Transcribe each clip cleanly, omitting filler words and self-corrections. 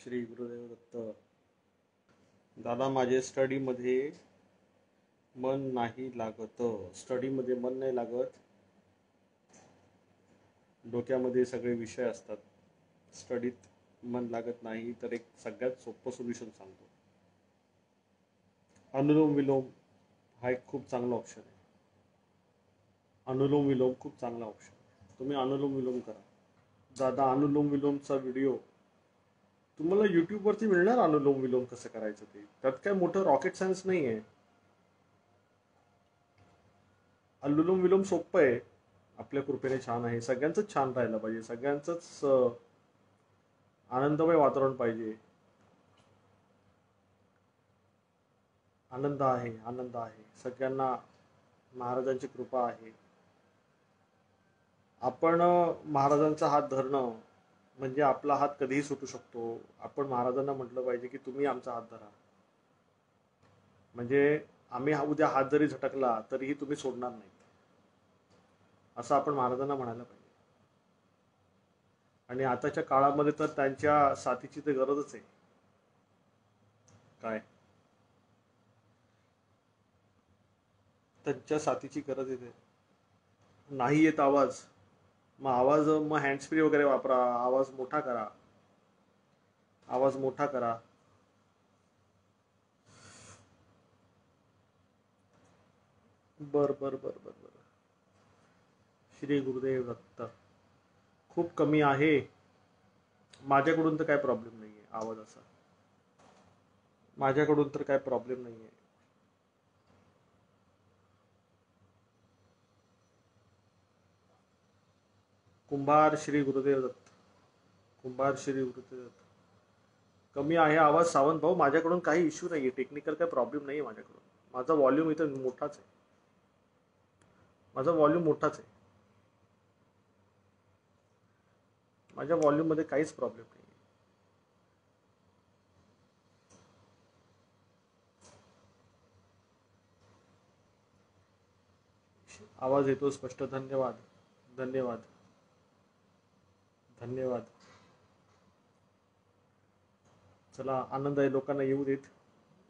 श्री गुरुदेव दत्त. दादा, माझे स्टडीमध्ये मन नाही लागत. स्टडीमध्ये मन नाही लागत. डोक्यामध्ये सगळे विषय असतात. स्टडीत मन लागत नाही तर एक सगळ्यात सोपं सोल्युशन सांगतो. अनुलोम विलोम हा एक खूप चांगला ऑप्शन आहे. अनुलोम विलोम खूप चांगला ऑप्शन आहे. तुम्ही अनुलोम विलोम करा. दादा, अनुलोम विलोमचा व्हिडिओ तुम्हाला यूट्यूबवरती मिळणार. अनुलोम विलोम कसं करायचं ते, त्यात काय मोठं रॉकेट सायन्स नाही आहे. अनुलोम विलोम सोपं आहे. आपल्या कृपेने छान आहे. सगळ्यांचंच छान राहायला पाहिजे. सगळ्यांचंच आनंदमय वातावरण पाहिजे. आनंद आहे, आनंद आहे. सगळ्यांना महाराजांची कृपा आहे. आपण महाराजांचा हात धरणं म्हणजे आपला हात कधीही सुटू शकतो. आपण महाराजांना म्हटलं पाहिजे की तुम्ही आमचा हात धरा. म्हणजे आम्ही उद्या हात जरी झटकला तरीही तुम्ही सोडणार नाहीत, असं आपण महाराजांना म्हणायला पाहिजे. आणि आताच्या काळामध्ये तर त्यांच्या साथीची तर गरजच आहे. काय त्यांच्या साथीची गरज येते. नाही येत आवाज, मग हँड्स फ्री वगैरे वापरा. आवाज मोठा करा. आवाज मोठा करा. बर बर बर बर बर. श्री गुरुदेव दत्त. खूप कमी आहे. माझ्याकडून तर काय प्रॉब्लेम नाही आहे आवाजाचा. माझ्याकडून तर काय प्रॉब्लेम नाही आहे. कुंभार श्री गुरुदेव दत्त. कुंभार श्री गुरुदेव दत्त. कमी आहे आवाज सावंत भाऊ. माझ्याकडून काही इश्यू नाही आहे. टेक्निकल काही प्रॉब्लेम नाही आहे माझ्याकडून. माझा व्हॉल्यूम इथं मोठाच आहे. माझा व्हॉल्यूम मोठाच आहे. माझ्या व्हॉल्यूममध्ये काहीच प्रॉब्लेम नाही. आवाज येतो स्पष्ट. धन्यवाद. धन्यवाद. धन्यवाद. चला, आनंद आहे. लोकांना येऊ देत.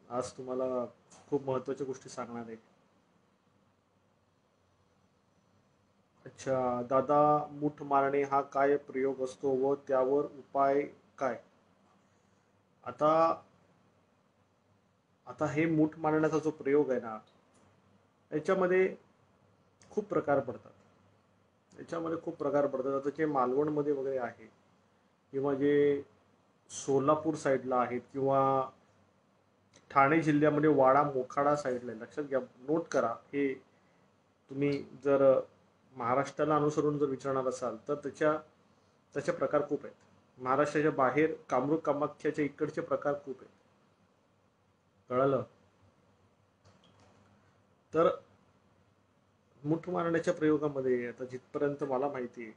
आज तुम्हाला खूप महत्त्वाच्या गोष्टी सांगणार आहे. अच्छा दादा, मूठ मारणे हा काय प्रयोग असतो व त्यावर उपाय काय? आता आता हे मूठ मारण्याचा जो प्रयोग आहे ना, याच्यामध्ये खूप प्रकार पडतात. याच्यामध्ये खूप प्रकार पडतात. आता जे मालवणमध्ये वगैरे आहे, किंवा जे सोलापूर साईडला आहेत, किंवा ठाणे जिल्ह्यामध्ये वाडा मोखाडा साईडला आहे. लक्षात घ्या, नोट करा. हे तुम्ही जर महाराष्ट्राला अनुसरून जर विचारणार असाल तर त्याचे प्रकार खूप आहेत. महाराष्ट्राच्या बाहेर कामरूप कामाख्याच्या इकडचे प्रकार खूप आहेत. कळलं? तर मूठ मारण्याच्या प्रयोगामध्ये आता जिथपर्यंत मला माहिती आहे,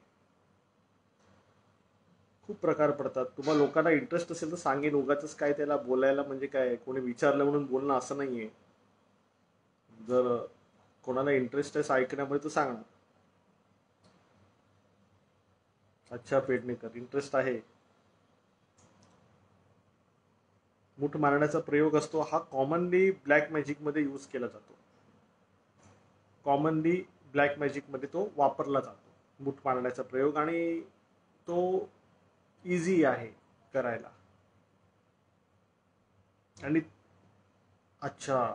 खूप प्रकार पडतात. तुम्हाला लोकांना इंटरेस्ट असेल तर सांगेन. उगाच काय त्याला बोलायला म्हणजे काय, कोणी विचारलं म्हणून बोलणं असं नाहीये. जर कोणाला इंटरेस्ट आहे ऐकण्यामध्ये तर सांगणार. अच्छा पेडणेकर, इंटरेस्ट आहे. मूठ मारण्याचा प्रयोग असतो हा कॉमनली ब्लॅक मॅजिक मध्ये यूज केला जातो. कॉमनली ब्लॅक मॅजिक मध्ये तो वापरला जातो, मूठ मारण्याचा प्रयोग. आणि तो इझी आहे करायला. आणि अच्छा,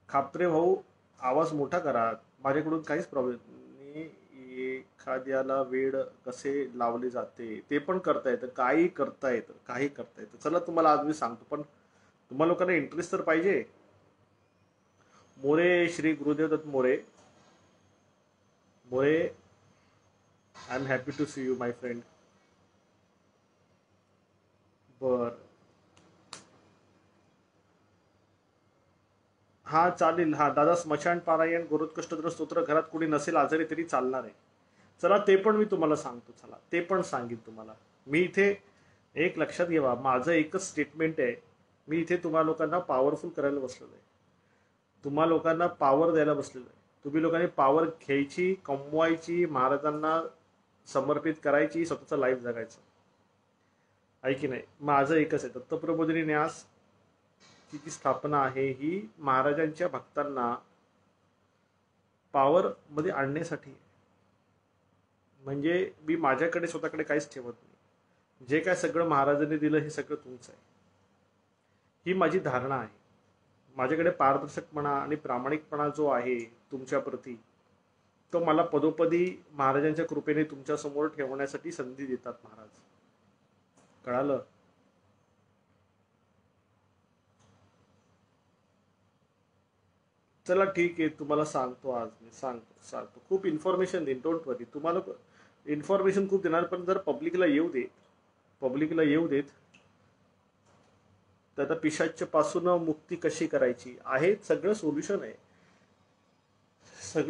खापत्रे भाऊ, आवाज मोठा करा. माझ्याकडून काहीच प्रॉब्लेम नाही. एखाद्याला वेळ कसे लावले जाते ते पण करता येतं. काही करता येतं, काही करता येतं. चला, तुम्हाला आज मी सांगतो. पण तुम्हाला लोकांना इंटरेस्ट तर पाहिजे. More Shri Gurudev Datta More. More, I am happy to see you my friend. बर, हा चालेल. हा दादा, स्मशान पारायण गुरुत्कष्टद्र स्तोत्र घरात कुणी नसेल आजारी तरी चालणार आहे. चला, ते पण मी तुम्हाला सांगतो. चला, ते पण सांगेन तुम्हाला. मी इथे एक लक्षात घ्या, माझं एकच स्टेटमेंट आहे. मी इथे तुम्हा लोकांना पॉवरफुल करायला बसलेलो आहे. तुम्हा लोकांना पॉवर द्यायला बसलेलो आहे. तुम्ही लोकांनी पॉवर घ्यायची, कमवायची, महाराजांना समर्पित करायची, स्वतःचं लाईफ जगायचं. आहे की नाही? माझं एकच आहे, दत्तप्रबोधिनी न्यास ची जी स्थापना आहे ही महाराजांच्या भक्तांना पॉवर मध्ये आणण्यासाठी आहे. म्हणजे मी माझ्याकडे स्वतःकडे काहीच ठेवत नाही, जे काय सगळं महाराजांनी दिलं हे सगळं तुमचं आहे, ही माझी धारणा आहे. माझ्याकडे पारदर्शकपणा आणि प्रामाणिकपणा जो आहे तुमच्या प्रती, तो मला पदोपदी महाराजांच्या कृपेने तुमच्या समोर ठेवण्यासाठी संधी देतात महाराज. कळालं? चला ठीक आहे, तुम्हाला सांगतो, आज मी सांगतो खूप इन्फॉर्मेशन देईन, डोंट वरी. तुम्हाला इन्फॉर्मेशन खूप देणार, पण जर पब्लिकला येऊ देत तर आता पिशाच्य पासून मुक्ती कशी करायची आहे, सगळं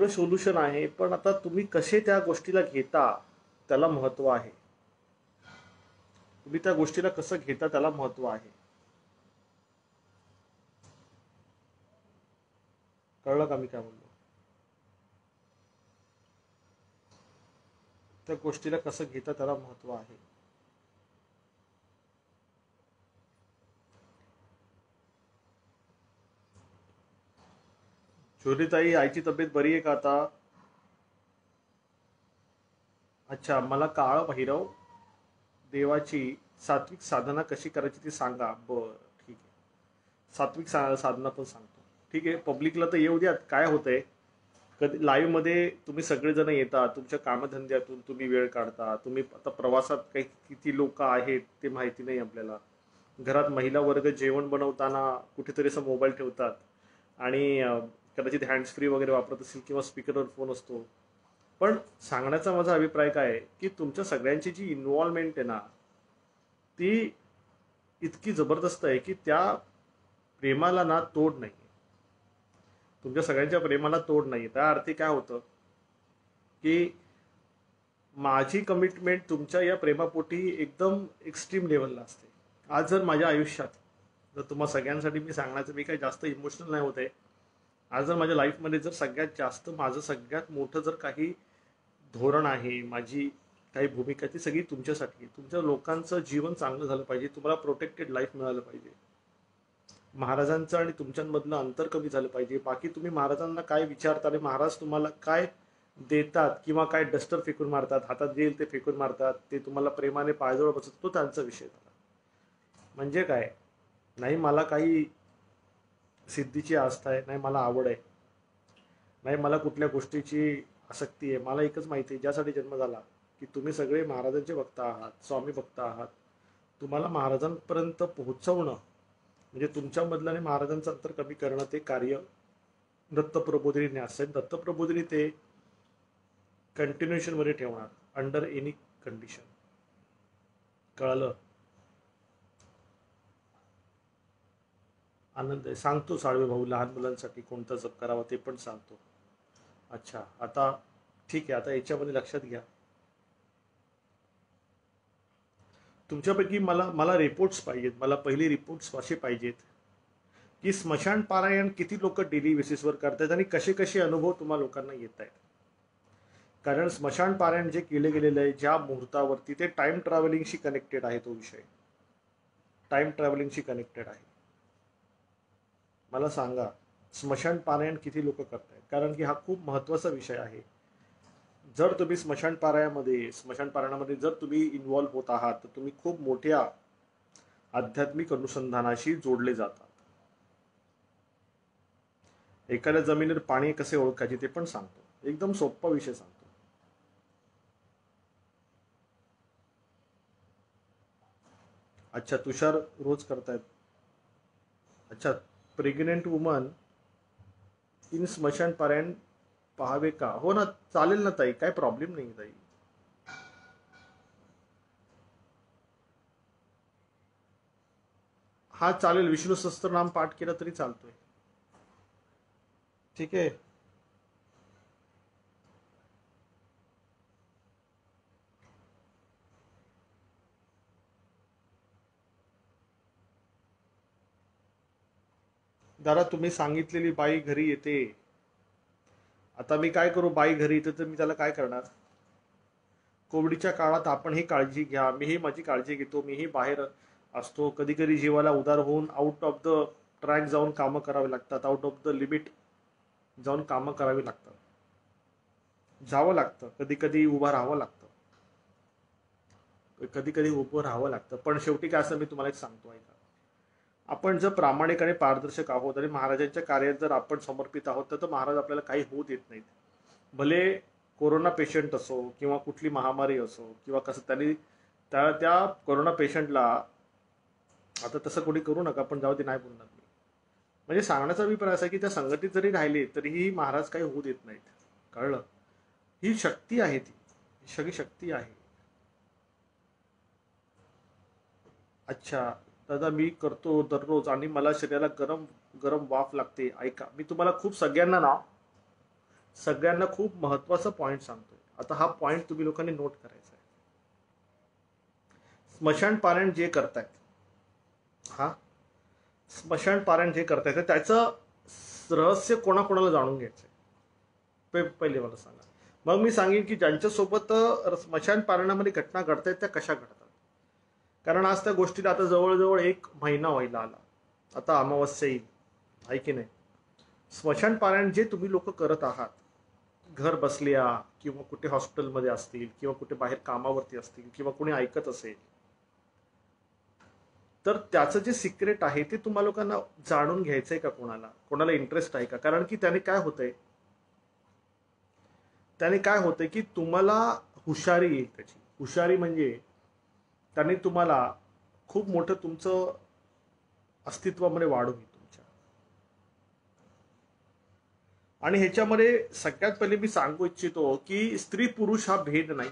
सोल्युशन आहे. पण आता तुम्ही कसे त्या गोष्टीला घेता त्याला महत्व आहे. तुम्ही त्या गोष्टीला कसं घेता त्याला महत्व आहे. कळलं का मी काय बोललो? त्या गोष्टीला कसं घेता त्याला महत्व आहे. छोरीताई, आईची तब्येत बरी आहे का आता? अच्छा, मला काळ भैरव देवाची सात्विक साधना कशी करायची ते सांगा. बर, ठीक आहे, सात्विक साधना पण सांगतो. ठीक आहे, पब्लिकला तर येऊ द्यात. काय होतंय, कधी लाईव्ह मध्ये तुम्ही सगळेजण येता, तुमच्या कामधंद्यातून तुम्ही वेळ काढता. तुम्ही आता प्रवासात काही किती लोक आहेत ते माहिती नाही आपल्याला. घरात महिला वर्ग जेवण बनवताना कुठेतरी असं मोबाईल ठेवतात आणि कदाचित हँड्स फ्री वगैरे वापरत असेल किंवा स्पीकरवर फोन असतो. पण सांगण्याचा माझा अभिप्राय काय आहे की तुमच्या सगळ्यांची जी इन्व्हॉल्वमेंट आहे ना, ती इतकी जबरदस्त आहे की त्या प्रेमाला ना तोड नाही. तुमच्या सगळ्यांच्या प्रेमाला तोड नाही. त्या अर्थी काय होतं की माझी कमिटमेंट तुमच्या या प्रेमापोटी एकदम एक्स्ट्रीम लेवलला असते. आज जर माझ्या आयुष्यात, जर तुम्हा सगळ्यांसाठी मी सांगण्याचं, मी काही जास्त इमोशनल नाही होत आहे, आज जर माझ्या लाईफमध्ये जर सगळ्यात जास्त माझं सगळ्यात मोठं जर काही धोरण आहे, माझी काही भूमिका, ती सगळी तुमच्यासाठी. तुमच्या लोकांचं जीवन चांगलं झालं पाहिजे, तुम्हाला प्रोटेक्टेड लाईफ मिळालं पाहिजे, महाराजांचं आणि तुमच्यामधलं अंतर कमी झालं पाहिजे. बाकी तुम्ही महाराजांना काय विचारता आणि महाराज तुम्हाला काय देतात किंवा काय डस्टर फेकून मारतात, हातात जे येईल ते फेकून मारतात, ते तुम्हाला प्रेमाने पायजवळ बसत, तो त्यांचा विषय झाला. म्हणजे काय, नाही मला काही सिद्धीची आस्था आहे, नाही मला आवड आहे, नाही मला कुठल्या गोष्टीची आसक्ती आहे. मला एकच माहिती आहे, ज्यासाठी जन्म झाला, की तुम्ही सगळे महाराजांचे भक्त आहात, स्वामी भक्त आहात. तुम्हाला महाराजांपर्यंत पोहोचवणं म्हणजे तुमच्यामधलं आणि महाराजांचं अंतर कमी करणं, ते कार्य दत्तप्रबोधिनी न्यास आहे. दत्तप्रबोधिनी ते कंटिन्युएशन मध्ये ठेवणार अंडर एनी कंडिशन. कळलं? आनंद आहे. सांगतो साळवे भाऊ, लहान मुलांसाठी कोणता जप करावा ते पण सांगतो. अच्छा, आता ठीक आहे, आता याच्यामध्ये लक्षात घ्या, तुमच्यापैकी मला मला रिपोर्ट्स पाहिजेत. मला पहिले रिपोर्ट्स असे पाहिजेत की स्मशान पारायण किती लोक डेली बेसिसवर करतायत आणि कसे कसे अनुभव तुम्हा लोकांना येत आहेत. कारण स्मशान पारायण जे केले गेलेलं आहे ज्या मुहूर्तावरती, ते टाइम ट्रॅव्हलिंगशी कनेक्टेड आहे. तो विषय टाइम ट्रॅव्हलिंगशी कनेक्टेड आहे. मला सांगा, स्मशान पारायण किती लोक करतायत? कारण की हा खूप महत्वाचा विषय आहे. जर तुम्ही स्मशान पारायणामध्ये जर तुम्ही इन्व्हॉल्व्ह होत आहात, तर तुम्ही खूप मोठ्या आध्यात्मिक अनुसंधानाशी जोडले जातात. एखाद्या जमिनीवर पाणी कसे ओळखायचे ते पण सांगतो. एकदम सोपा विषय सांगतो. अच्छा, तुषार रोज करतायत. अच्छा, प्रेग्नेंट वुमन इन स्मशान पारायण पाहावे का? हो ना, चालेल ना ताई, काय प्रॉब्लेम नाही ताई. हा चालेल, विष्णू सहस्त्रनाम पाठ केलं तरी चालतोय. ठीक आहे. दादा, तुम्ही सांगितलेली बाई घरी येते. आता मी काय करू? बाई घरी येते तर मी त्याला काय करणार? कोविडच्या काळात आपण ही काळजी घ्या, मीही माझी काळजी घेतो, मीही बाहेर असतो, कधी कधी जीवाला उदार होऊन आउट ऑफ द ट्रॅक जाऊन कामं करावी लागतात, आउट ऑफ द लिमिट जाऊन कामं करावी लागतात, जावं लागतं, कधी कधी उभं राहावं लागतं, कधी कधी उभं राहावं लागतं. पण शेवटी काय असं मी तुम्हाला एक सांगतो ऐका, आपण जर प्रामाणिक आणि पारदर्शक आहोत आणि महाराजांच्या कार्यात जर आपण समर्पित आहोत तर महाराज आपल्याला काही होऊ देत नाहीत. भले कोरोना पेशंट असो किंवा कुठली महामारी असो किंवा कसं, त्यांनी त्या कोरोना पेशंटला, आता तसं कोणी करू नका पण जाऊ दे, नाही बोलणार मी, म्हणजे सांगण्याचा अभिप्राय असा की त्या संघटित जरी राहिले तरीही महाराज काही होऊ देत नाहीत. कळलं? ही शक्ती आहे, ती सगळी शक्ती आहे. अच्छा दादा, मी करतो दररोज आणि मला शरीराला गरम गरम वाफ लागते. ऐका, मी तुम्हाला सगळ्यांना खूप महत्वाचा पॉईंट सांगतोय. आता हा पॉईंट तुम्ही लोकांनी नोट करायचा आहे. स्मशान पारायण जे करतायत, हा स्मशान पारायण जे करतायत त्याचं रहस्य कोणाकोणाला जाणून घ्यायचंय पहिले मला सांगा. मग मी सांगेन की ज्यांच्यासोबत स्मशान पारायणामध्ये घटना घडतायत त्या कशा घडतात. कारण आज त्या गोष्टीला आता जवळजवळ 1 महिना व्हायला आला. आता अमावस्या येईल, आहे की नाही. स्मशान पारायण जे तुम्ही लोक करत आहात, घर बसल्या किंवा कुठे हॉस्पिटलमध्ये असतील किंवा कुठे बाहेर कामावरती असतील किंवा कुणी ऐकत असेल, तर त्याचं जे सिक्रेट आहे ते तुम्हा लोकांना जाणून घ्यायचंय का? कोणाला इंटरेस्ट आहे का? कारण की त्याने काय होतंय की तुम्हाला हुशारी येईल. त्याची हुशारी म्हणजे त्याने तुम्हाला खूप मोठं तुमचं अस्तित्वामध्ये वाढ होईल तुमच्या. आणि ह्याच्यामध्ये सगळ्यात पहिले मी सांगू इच्छितो की स्त्री पुरुष हा भेद नाही.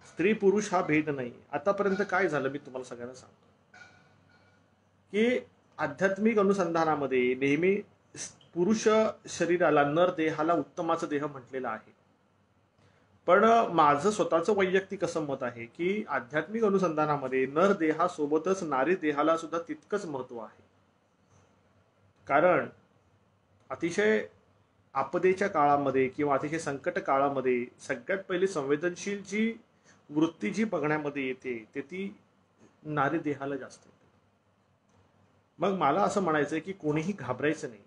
स्त्री पुरुष हा भेद नाही. आतापर्यंत काय झालं मी तुम्हाला सगळ्यांना सांगतो की आध्यात्मिक अनुसंधानामध्ये नेहमी पुरुष शरीराला, नर देहाला उत्तमाचा देह म्हटलेला आहे. पण माझं स्वतःचं वैयक्तिक असं मत आहे की आध्यात्मिक अनुसंधानामध्ये नर देहासोबतच नारी देहाला सुद्धा तितकंच महत्व आहे. कारण अतिशय आपदेच्या काळामध्ये किंवा अतिशय संकट काळामध्ये सगळ्यात पहिली संवेदनशील जी वृत्ती जी बघण्यामध्ये येते ते ती नारी देहाला जास्त येते. मग मला असं म्हणायचंय की कोणीही घाबरायचं नाही.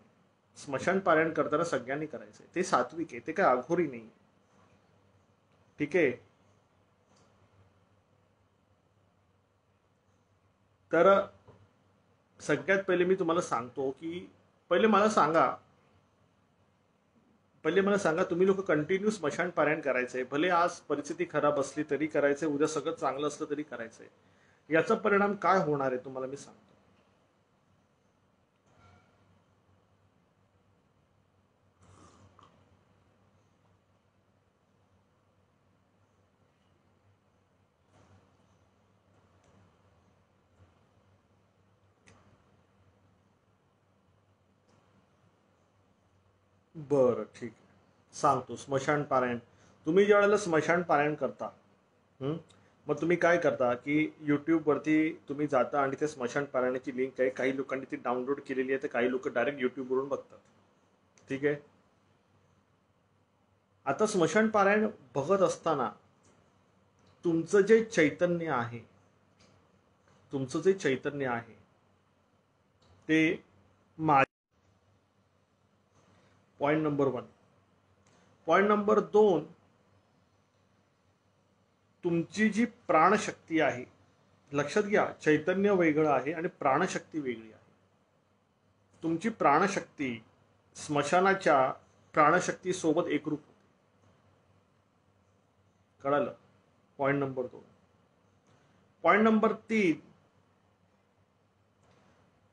स्मशान पारायण करताना सगळ्यांनी करायचंय. ते सात्विक आहे, ते काय अघोरी नाही. ठीक आहे. तर सगळ्यात पहिले मी तुम्हाला सांगतो की पहिले मला सांगा तुम्ही लोक कंटिन्यू स्मशान पारायण करायचंय. भले आज परिस्थिती खराब असली तरी करायचंय, उद्या सगळं चांगलं असलं तरी करायचंय. याचा परिणाम काय होणार आहे तुम्हाला मी सांगतो. बरं, ठीक आहे, सांगतो. स्मशान पारायण, तुम्ही ज्या वेळेला स्मशान पारायण करता, मग तुम्ही काय करता की युट्यूबवरती तुम्ही जाता आणि ते स्मशान पारायणाची लिंक आहे, काही लोकांनी ती डाउनलोड केलेली आहे, तर काही लोक डायरेक्ट युट्यूबवरून बघतात. ठीक आहे. आता स्मशान पारायण बघत असताना तुमचं जे चैतन्य आहे ते पॉइंट नंबर 1. पॉइंट नंबर 2, तुमची जी प्राणशक्ती आहे, लक्षात घ्या, चैतन्य वेगळं आहे आणि प्राणशक्ती वेगळी आहे. तुमची प्राणशक्ती स्मशानाच्या प्राणशक्ती सोबत एकरूप होते. कळालं? Point number 2. पॉइंट नंबर 3,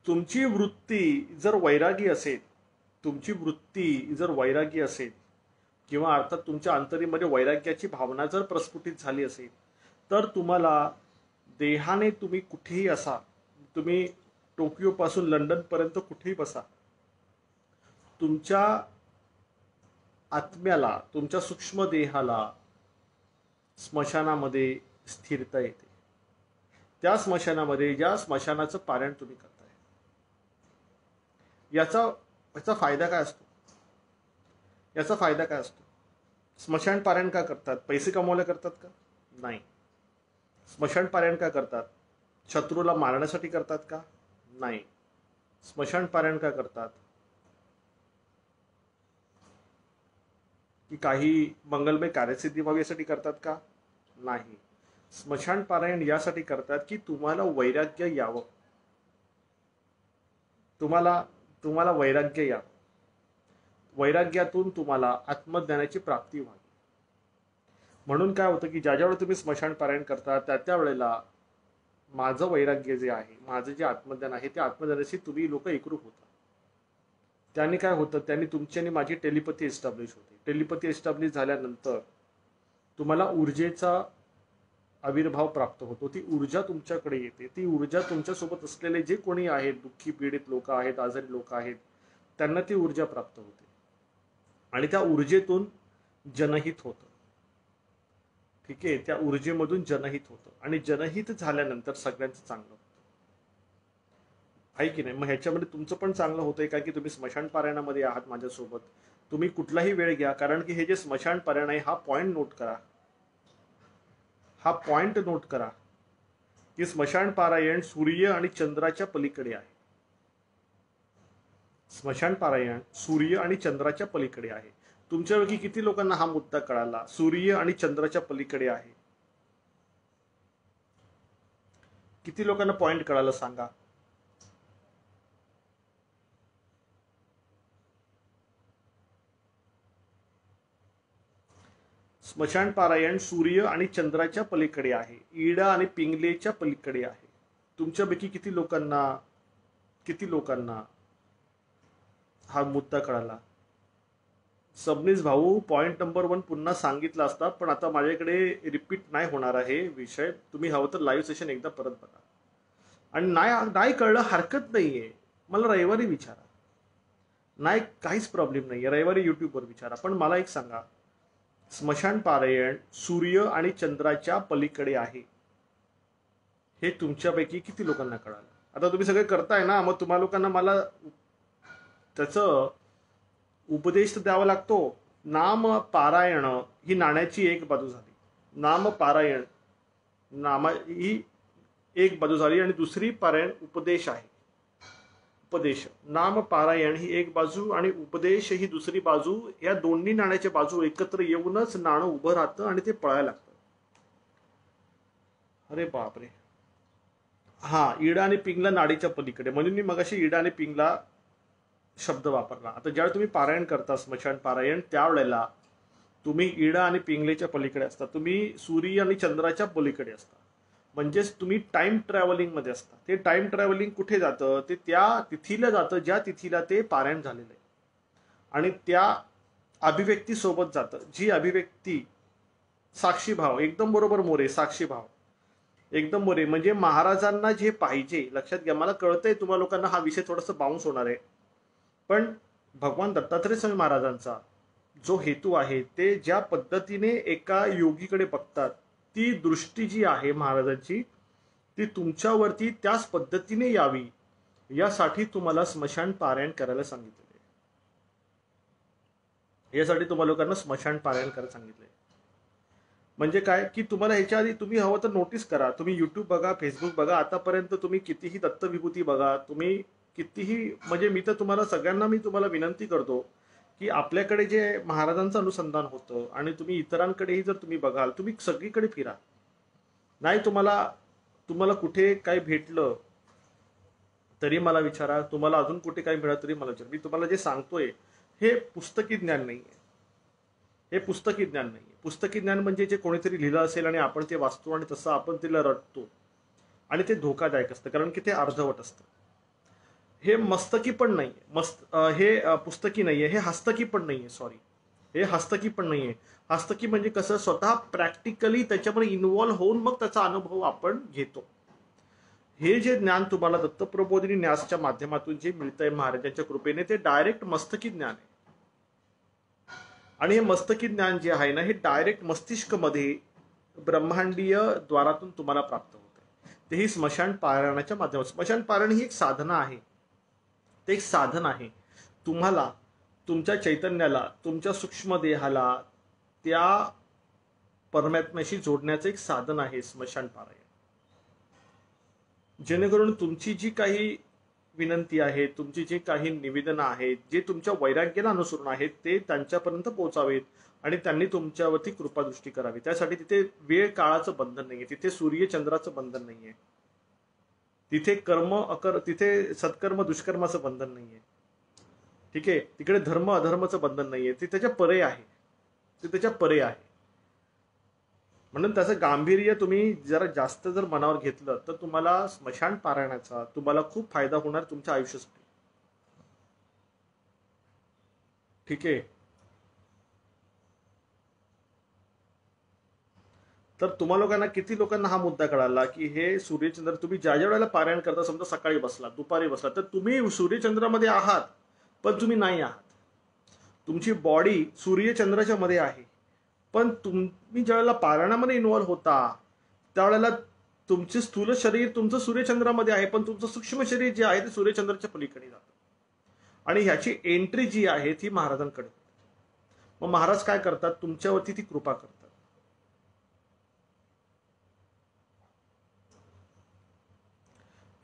तुमची वृत्ती जर वैरागी असेल किंवा अर्थात तुमच्या अंतरीमध्ये वैराग्याची भावना जर प्रस्फुटित झाली असेल, तर तुम्हाला देहाने तुम्ही कुठेही असा, तुम्ही टोकियो पासून लंडन पर्यंत कुठेही बसा, तुमच्या आत्म्याला, तुमच्या सूक्ष्म देहाला स्मशानामध्ये स्थिरता येते. त्या स्मशानामध्ये, ज्या स्मशानाचं पारायण तुम्ही करताय, याचा फायदा काय असतो? स्मशान पारायण का करतात? पैसे कमवायला करतात का? नाही. स्मशान पारायण का करतात? शत्रूला मारण्यासाठी करतात का? नाही. स्मशान पारायण का करतात? की काही मंगलमय कार्यसिद्धी व्हावी यासाठी करतात का? नाही. स्मशान पारायण यासाठी करतात की तुम्हाला वैराग्य यावं. तुम्हाला तुम्हाला वैराग्य यावं. वैराग्यातून तुम्हाला आत्मज्ञानाची प्राप्ती व्हावी. म्हणून काय होतं की ज्या ज्यावेळेला तुम्ही स्मशान पारायण करता त्या त्या वेळेला माझं वैराग्य जे आहे, माझं जे आत्मज्ञान आहे, त्या आत्मज्ञानाशी तुम्ही लोक एकरूप होता. त्यांनी काय होतं, त्यांनी तुमची आणि माझी टेलिपॅथी एस्टॅब्लिश होते. टेलिपॅथी एस्टॅब्लिश झाल्यानंतर तुम्हाला ऊर्जेचा आविर्भाव प्राप्त होतो. ती ऊर्जा तुमच्याकडे येते. ती ऊर्जा तुमच्यासोबत असलेले जे कोणी आहेत, दुःखी पीडित लोक आहेत, आजारी लोक आहेत, त्यांना ती ऊर्जा प्राप्त होते आणि त्या ऊर्जेतून जनहित होतं. ठीक आहे, त्या ऊर्जेमधून जनहित होतं आणि जनहित झाल्यानंतर सगळ्यांचं चांगलं होतं. आहे की नाही? मग ह्याच्यामध्ये तुमचं पण चांगलं होतंय का की तुम्ही स्मशान पारायणामध्ये आहात माझ्यासोबत. तुम्ही कुठलाही वेळ घ्या, कारण की हे जे स्मशान पारायण आहे हा पॉइंट नोट करा. हा पॉइंट नोट करा की स्मशान पारायण सूर्य आणि चंद्राच्या पलीकडे आहे. स्मशान पारायण सूर्य आणि चंद्राच्या पलीकडे आहे. तुमच्यापैकी किती लोकांना हा मुद्दा कळाला? सूर्य आणि चंद्राच्या पलीकडे आहे. किती लोकांना पॉइंट कळालं सांगा? स्मशान पारायण सूर्य आणि चंद्राच्या पलीकडे आहे. इडा आणि पिंगलेच्या पलीकडे आहे. तुमच्यापैकी किती लोकांना हा मुद्दा कळाला? सबनीस भाऊ पॉइंट नंबर 1 पुन्हा सांगितला असता, पण आता माझ्याकडे रिपीट नाही होणार आहे विषय. तुम्ही हवं तर लाईव्ह सेशन एकदा परत बघा. आणि नाही कळलं हरकत नाहीये, मला रविवारी विचारा. नाही, काहीच प्रॉब्लेम नाहीये, रविवारी युट्यूबवर विचारा. पण मला एक सांगा, स्मशान पारायण सूर्य आणि चंद्राच्या पलीकडे आहे हे तुमच्यापैकी किती लोकांना कळालं? आता तुम्ही सगळे करताय ना, मग तुम्हा लोकांना मला त्याचं उपदेश तर द्यावा लागतो. नाम पारायण ही नाण्याची एक बाजू झाली. नाम पारायण ही एक बाजू झाली आणि दुसरी पारायण उपदेश आहे. उपदेश, नाम पारायण ही एक बाजू आणि उपदेश ही दुसरी बाजू. या दोन्ही नाण्याच्या बाजू एकत्र येऊनच नाणं उभं राहतं आणि ते पळायला लागतं. अरे बापरे. हा, इडा आणि पिंगला नाडीच्या पलीकडे, म्हणून मी मगाशी इडा आणि पिंगला शब्द वापरला. आता ज्यावेळी तुम्ही पारायण करता स्मशान पारायण, त्यावेळेला तुम्ही इडा आणि पिंगलेच्या पलीकडे असता. तुम्ही सूर्य आणि चंद्राच्या पलीकडे असता. म्हणजेच तुम्ही टाइम ट्रॅव्हलिंग मध्ये असता. ते टाइम ट्रॅव्हलिंग कुठे जातं? ते त्या तिथीला जातं ज्या तिथीला ते पारायण झालेलं आहे आणि त्या अभिव्यक्ती सोबत जातं. जी अभिव्यक्ती साक्षीभाव, एकदम बरोबर मोरे, साक्षीभाव एकदम मोरे. म्हणजे महाराजांना जे पाहिजे, लक्षात घ्या, मला कळतंय तुम्हा लोकांना हा विषय थोडासा बाउन्स होणार आहे, पण भगवान दत्तात्रय स्वामी महाराजांचा जो हेतू आहे ते ज्या पद्धतीने एका योगीकडे बघतात, ती दृष्टी जी आहे महाराजांची ती तुमच्यावरती त्याच पद्धतीने यावी यासाठी तुम्हाला स्मशान पारायण करायला सांगितले. यासाठी तुम्हाला लोकांना स्मशान पारायण करायला सांगितले. म्हणजे काय की तुम्हाला ह्याच्या आधी तुम्ही हवं तर नोटीस करा, तुम्ही युट्यूब बघा, फेसबुक बघा, आतापर्यंत तुम्ही कितीही दत्तविभूती बघा, तुम्ही कितीही, म्हणजे मी तर तुम्हाला सगळ्यांना मी तुम्हाला विनंती करतो की आपल्याकडे जे महाराजांचं अनुसंधान होतं आणि तुम्ही इतरांकडेही जर तुम्ही बघाल, तुम्ही सगळीकडे फिरा. नाही तुम्हाला कुठे काय भेटलं तरी मला विचारा, तुम्हाला अजून कुठे काय मिळालं तरी मला विचारा. मी तुम्हाला जे सांगतोय हे पुस्तकी ज्ञान नाहीये. हे पुस्तकी ज्ञान नाहीये. पुस्तकी ज्ञान म्हणजे जे कोणीतरी लिहिलं असेल आणि आपण ते वाचतो आणि तसं आपण तिला रटतो आणि ते धोकादायक असतं, कारण की ते अर्धवट असतं. हे मस्तकी पण नाहीये, हे पुस्तकी नाहीये, हे हस्तकी पण नाहीये. सॉरी, हे हस्तकी पण नाहीये. हस्तकी म्हणजे कसं, स्वतः प्रॅक्टिकली त्याच्यामध्ये इन्व्हॉल्व्ह होऊन मग त्याचा अनुभव आपण घेतो. हे जे ज्ञान तुम्हाला दत्तप्रबोधिनी न्यासच्या माध्यमातून जे मिळतंय महाराजांच्या कृपेने, ते डायरेक्ट मस्तकी ज्ञान आहे. आणि हे मस्तकी ज्ञान जे आहे ना, हे डायरेक्ट मस्तिष्क मध्ये ब्रह्मांडीय द्वारातून तुम्हाला प्राप्त होतं. तेही स्मशान पारायणाच्या माध्यमातून. स्मशान पारायण ही एक साधना आहे, ते एक साधन आहे. तुम्हाला तुमच्या चैतन्याला, तुमच्या सूक्ष्म देहाला त्या परमात्म्याशी जोडण्याचं एक साधन आहे स्मशान पारायण. जेणेकरून तुमची जी काही विनंती आहे, तुमची जी काही निवेदनं आहेत, जे तुमच्या वैराग्याला अनुसरून आहेत, ते त्यांच्यापर्यंत पोहोचावेत आणि त्यांनी तुमच्यावरती कृपादृष्टी करावी. त्यासाठी तिथे वेळ काळाचं बंधन नाहीये, तिथे सूर्यचंद्राचं बंधन नाहीये, तिथे तिथे सत्कर्म दुष्कर्माचं बंधन नाहीये. ठीक आहे, तिकडे धर्म अधर्माचं बंधन नाहीये, ते त्याच्या परे आहे, ते त्याच्या परे आहे. म्हणून त्याचं गांभीर्य तुम्ही जरा जास्त जर मनावर घेतलं तर तुम्हाला स्मशान पारायणाचा तुम्हाला खूप फायदा होणार तुमच्या आयुष्यासाठी. ठीक आहे. तर तुम्हा लोकांना किती लोकांना हा मुद्दा कळाला की हे सूर्यचंद्र तुम्ही ज्या ज्या वेळेला पारायण करता, समजा सकाळी बसला, दुपारी बसला, तर तुम्ही सूर्यचंद्रामध्ये आहात पण तुम्ही नाही आहात. तुमची बॉडी सूर्यचंद्राच्या मध्ये आहे, पण तुम्ही ज्यावेळेला पारायणामध्ये इन्व्हॉल्व्ह होता त्यावेळेला तुमचे स्थूल शरीर तुमचं सूर्यचंद्रामध्ये आहे, पण तुमचं सूक्ष्म शरीर जे आहे ते सूर्यचंद्राच्या पलीकडे जातं. आणि ह्याची एंट्री जी आहे ती महाराजांकडे. मग महाराज काय करतात, तुमच्यावरती ती कृपा करतात.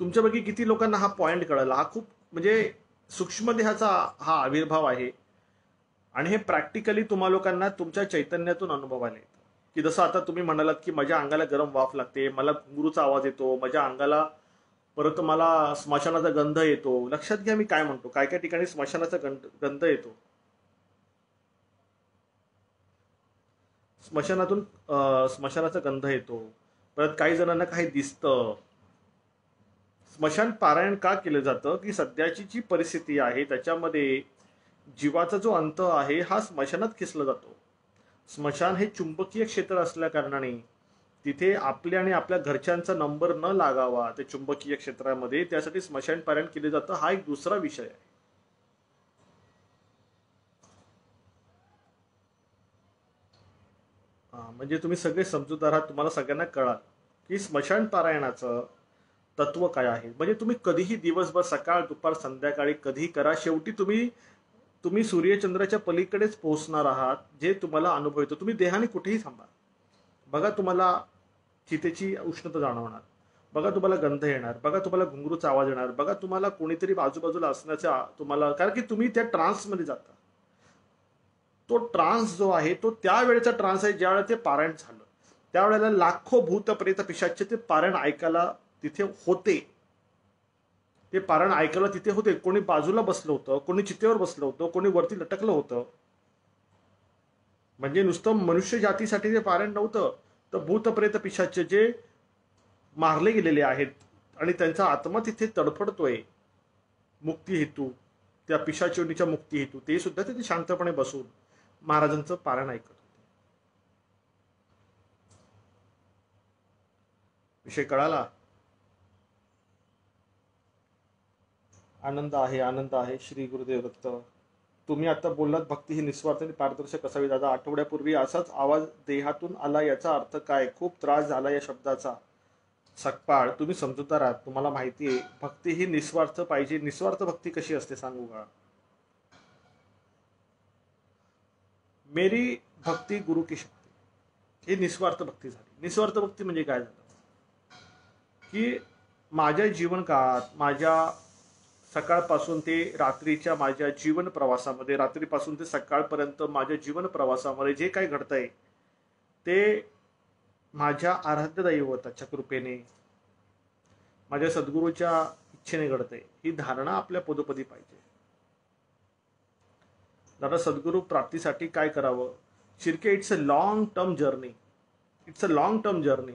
तुमच्यापैकी किती लोकांना हा पॉइंट कळाला? हा खूप म्हणजे सूक्ष्म देहाचा हा आविर्भाव आहे आणि हे प्रॅक्टिकली तुम्हा लोकांना तुमच्या चैतन्यातून अनुभवायला येतं. की जसं आता तुम्ही म्हणालात की माझ्या अंगाला गरम वाफ लागते, मला घुंगरूचा आवाज येतो, माझ्या अंगाला परत मला स्मशानाचा गंध येतो. लक्षात घ्या मी काय म्हणतो, काय काय ठिकाणी स्मशानाचा गंध येतो. स्मशानाचा गंध येतो. परत काही जणांना काही दिसतं. स्मशान पारायण का केलं जातं की सध्याची जी परिस्थिती आहे त्याच्यामध्ये जीवाचा जो अंत आहे हा स्मशानात खेचला जातो. स्मशान हे चुंबकीय क्षेत्र असल्या कारणाने तिथे आपल्या आणि आपल्या घरच्यांचा नंबर न लागावा त्या चुंबकीय क्षेत्रामध्ये, त्यासाठी स्मशान पारायण केले जातं. हा एक दुसरा विषय आहे. म्हणजे तुम्ही सगळे समजूतदार आहात, तुम्हाला सगळ्यांना कळाल की स्मशान पारायणाचं तत्व काय आहे. म्हणजे तुम्ही कधीही दिवसभर सकाळ दुपार संध्याकाळी कधीही करा, शेवटी तुम्ही सूर्यचंद्राच्या पलीकडेच पोहोचणार आहात, जे तुम्हाला अनुभव येतो. तुम्ही देहाने कुठेही थांबा, बघा तुम्हाला चितेची उष्णता जाणवणार, बघा तुम्हाला गंध येणार, बघा तुम्हाला घुंगरूचा आवाज येणार, बघा तुम्हाला कोणीतरी आजूबाजूला असण्याचा तुम्हाला, कारण की तुम्ही त्या ट्रान्समध्ये जाता. तो ट्रान्स जो आहे तो त्यावेळेचा ट्रान्स आहे ज्यावेळेला ते पारायण झालं. त्यावेळेला लाखो भूत प्रेत पिशाच्य ते पारायण ऐकायला तिथे होते. ते पारायण ऐकायला तिथे होते. कोणी बाजूला बसलं होतं, कोणी चितेवर बसलं होतं, कोणी वरती लटकलं होतं. म्हणजे नुसतं मनुष्य जातीसाठी ते पारायण नव्हतं, तर भूत प्रेत पिशाच्य जे मारले गेलेले आहेत आणि त्यांचा आत्मा तिथे तडफडतोय मुक्ती हेतू, त्या पिशाचिनीच्या मुक्ती हेतू, ते सुद्धा तिथे शांतपणे बसून महाराजांचं पारायण ऐकत होते. विषय कळाला? आनंद आहे, आनंद आहे. श्री गुरुदेव दत्त. तुम्ही आता बोललात भक्ती ही निस्वार्थ आणि पारदर्शक असावी. दादा, आठवड्यापूर्वी असाच आवाज देहातून आला, याचा अर्थ काय? खूप त्रास झाला या शब्दाचा. सकपाळ, तुम्ही समजूतदार आहात, तुम्हाला माहिती आहे भक्ती ही निस्वार्थ पाहिजे. निस्वार्थ भक्ती कशी असते सांगू का? मेरी भक्ती गुरु की शक्ती, ही निस्वार्थ भक्ती झाली. निस्वार्थ भक्ती म्हणजे काय झालं की माझ्या जीवन काळात, माझ्या सकाळपासून ते रात्रीच्या माझ्या जीवन प्रवासामध्ये, रात्रीपासून ते सकाळपर्यंत माझ्या जीवन प्रवासामध्ये जे काही घडतंय ते माझ्या आराध्य दैवताच्या कृपेने, माझ्या सद्गुरूच्या इच्छेने घडतंय. ही धारणा आपल्या पदोपदी पाहिजे. दादा, सद्गुरू प्राप्तीसाठी काय करावं? Shirke, it's a long term journey. It's a long term journey.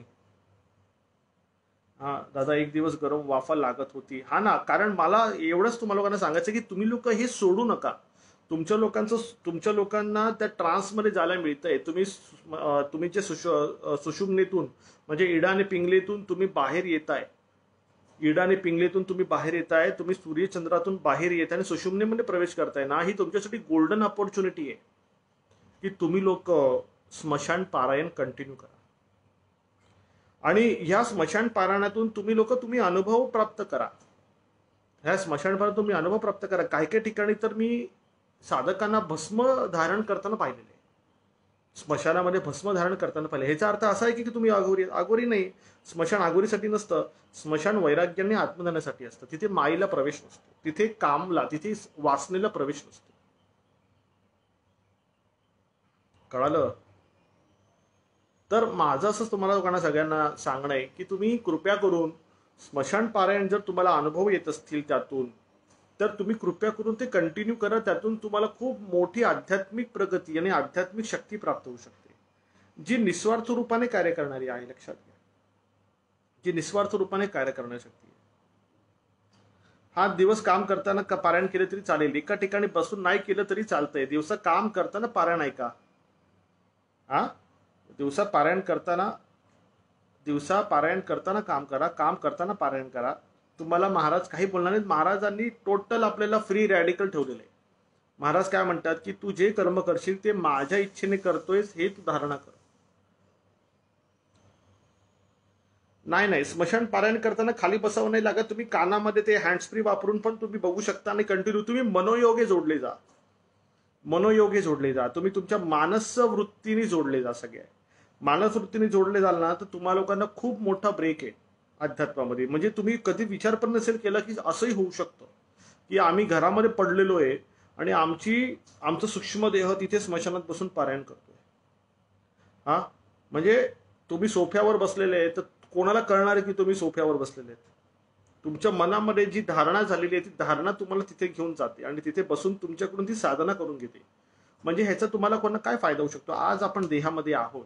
हा दादा, एक दिवस गरम वाफा लागत होती. हा ना, कारण मला एवढंच तुम्हाला लोकांना सांगायचं की तुम्ही लोक हे सोडू नका. तुमच्या लोकांना त्या ट्रान्समध्ये जायला मिळतंय. तुम्ही जे सुषुम्नेतून म्हणजे इडा आणि पिंगलेतून तुम्ही बाहेर येताय, इडा आणि पिंगलेतून तुम्ही बाहेर येताय, तुम्ही सूर्यचंद्रातून बाहेर येताय आणि सुषुम्नेमध्ये प्रवेश करताय ना, ही तुमच्यासाठी गोल्डन अपॉर्च्युनिटी आहे की तुम्ही लोक स्मशान पारायण कंटिन्यू करा. आणि ह्या स्मशान पारायणातून तुम्ही अनुभव प्राप्त करा. ह्या स्मशान पारायणातून तुम्ही अनुभव प्राप्त करा. काही काही ठिकाणी तर मी साधकांना भस्म धारण करताना पाहिलेले, स्मशानामध्ये भस्म धारण करताना पाहिले. ह्याचा अर्थ असा आहे की तुम्ही अघोरी. अघोरी नाही. स्मशान अघोरीसाठी नसतं. स्मशान वैराग्याने आत्मदानासाठी असतं. तिथे माईला प्रवेश नसतो, तिथे कामला, तिथे वासनेला प्रवेश नसतो. कळालं? तर माझं असंच तुम्हाला लोकांना सगळ्यांना सांगणं आहे की तुम्ही कृपया करून स्मशान पारायण जर तुम्हाला अनुभव येत असतील त्यातून, तर तुम्ही कृपया करून ते कंटिन्यू करा. त्यातून तुम्हाला खूप मोठी आध्यात्मिक प्रगती आणि आध्यात्मिक शक्ती प्राप्त होऊ शकते, जी निस्वार्थ रूपाने कार्य करणारी आहे. लक्षात घ्या, जी निस्वार्थ रूपाने कार्य करण्याची शक्ती आहे. हा दिवस काम करताना पारायण केलं तरी चालेल, एका ठिकाणी बसून नाही केलं तरी चालतंय. दिवसा काम करताना पारायण ऐका. हा, दिवसा पारायण करताना काम करा, काम करताना पारायण करा. तुम्हाला महाराज काही बोलणार नाहीत. महाराजांनी टोटल आपल्याला फ्री रॅडिकल ठेवलेलं आहे. महाराज काय म्हणतात की तू जे कर्म करशील ते माझ्या इच्छेने करतोयस हे तू धारणा कर. नाही, स्मशान पारायण करताना खाली बसावं नाही लागत. तुम्ही कानामध्ये ते हँड्स फ्री वापरून पण तुम्ही बघू शकता आणि कंटिन्यू तुम्ही मनोयोगे जोडले जा. तुम्ही तुमच्या मानस वृत्तीने जोडले जा. सगळ्या मानस वृत्तीने जोडले जाल ना, तर तुम्हा लोकांना खूप मोठा ब्रेक आहे अध्यात्मामध्ये. म्हणजे तुम्ही कधी विचार पण नसेल केला की असंही होऊ शकतं की आम्ही घरामध्ये पडलेलो आहे आणि आमचं सूक्ष्म देह तिथे स्मशानात बसून पारायण करतोय. हा, म्हणजे तुम्ही सोफ्यावर बसलेले आहे तर कोणाला कळणार आहे की तुम्ही सोफ्यावर बसलेले आहेत? तुमच्या मनामध्ये जी धारणा झालेली आहे ती धारणा तुम्हाला तिथे घेऊन जाते आणि तिथे बसून तुमच्याकडून ती साधना करून घेते. म्हणजे ह्याचा तुम्हाला कोणा काय फायदा होऊ शकतो? आज आपण देहामध्ये आहोत,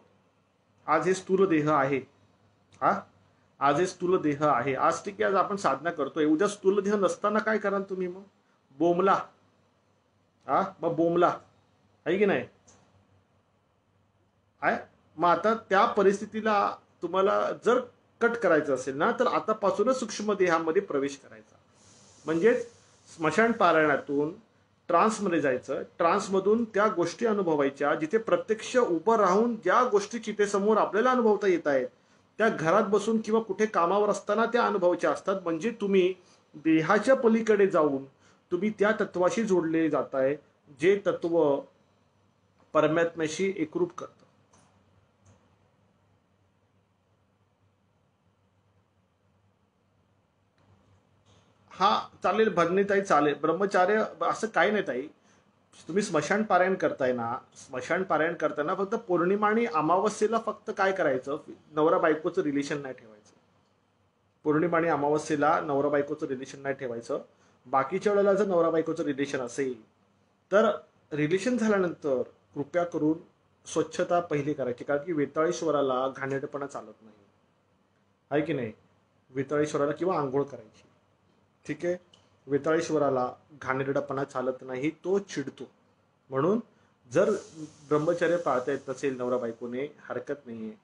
आज हे स्थूल देह आहे. हा, आज हे स्थूल देह आहे. आज ठीक आहे, आज आपण साधना करतोय. उद्या स्थूल देह नसताना काय कराल तुम्ही? मग बोमला. मग बोमला आहे की नाही? आहे. मग आता त्या परिस्थितीला तुम्हाला जर कट करायचं असेल ना, तर आतापासूनच सूक्ष्म देहामध्ये प्रवेश करायचा. म्हणजे स्मशान पारायणातून ट्रान्समध्ये जायचं. ट्रान्समधून त्या गोष्टी अनुभवायच्या जिथे प्रत्यक्ष उभं राहून ज्या गोष्टी चितेसमोर आपल्याला अनुभवता येत आहेत त्या घरात बसून किंवा कुठे कामावर असताना त्या अनुभवायच्या असतात. म्हणजे तुम्ही देहाच्या पलीकडे जाऊन तुम्ही त्या तत्वाशी जोडले जाताय, जे तत्व परमात्म्याशी एकरूप करतं. हा, चालेल भरणीताई, चालेल. ब्रह्मचार्य असं काही नाही ताई. तुम्ही स्मशान पारायण करताय ना, स्मशान पारायण करताना फक्त पौर्णिमा आणि अमावस्येला फक्त काय करायचं, नवरा बायकोचं रिलेशन नाही ठेवायचं. पौर्णिमा आणि अमावस्येला नवरा बायकोचं रिलेशन नाही ठेवायचं. बाकीच्या वेळेला जर नवरा बायकोचं रिलेशन असेल तर रिलेशन झाल्यानंतर कृपया करून स्वच्छता पहिली करायची. कारण की वेताळेश्वराला घाणेरडेपणा चालत नाही, आहे की नाही? वेताळेश्वराला किंवा आंघोळ करायची, ठीक आहे? वेताळेश्वराला घाणेरडेपणा चालत नाही, तो चिडतो. म्हणून जर ब्रह्मचर्य पाळता येत नसेल नवरा बायकोने, हरकत नाहीये,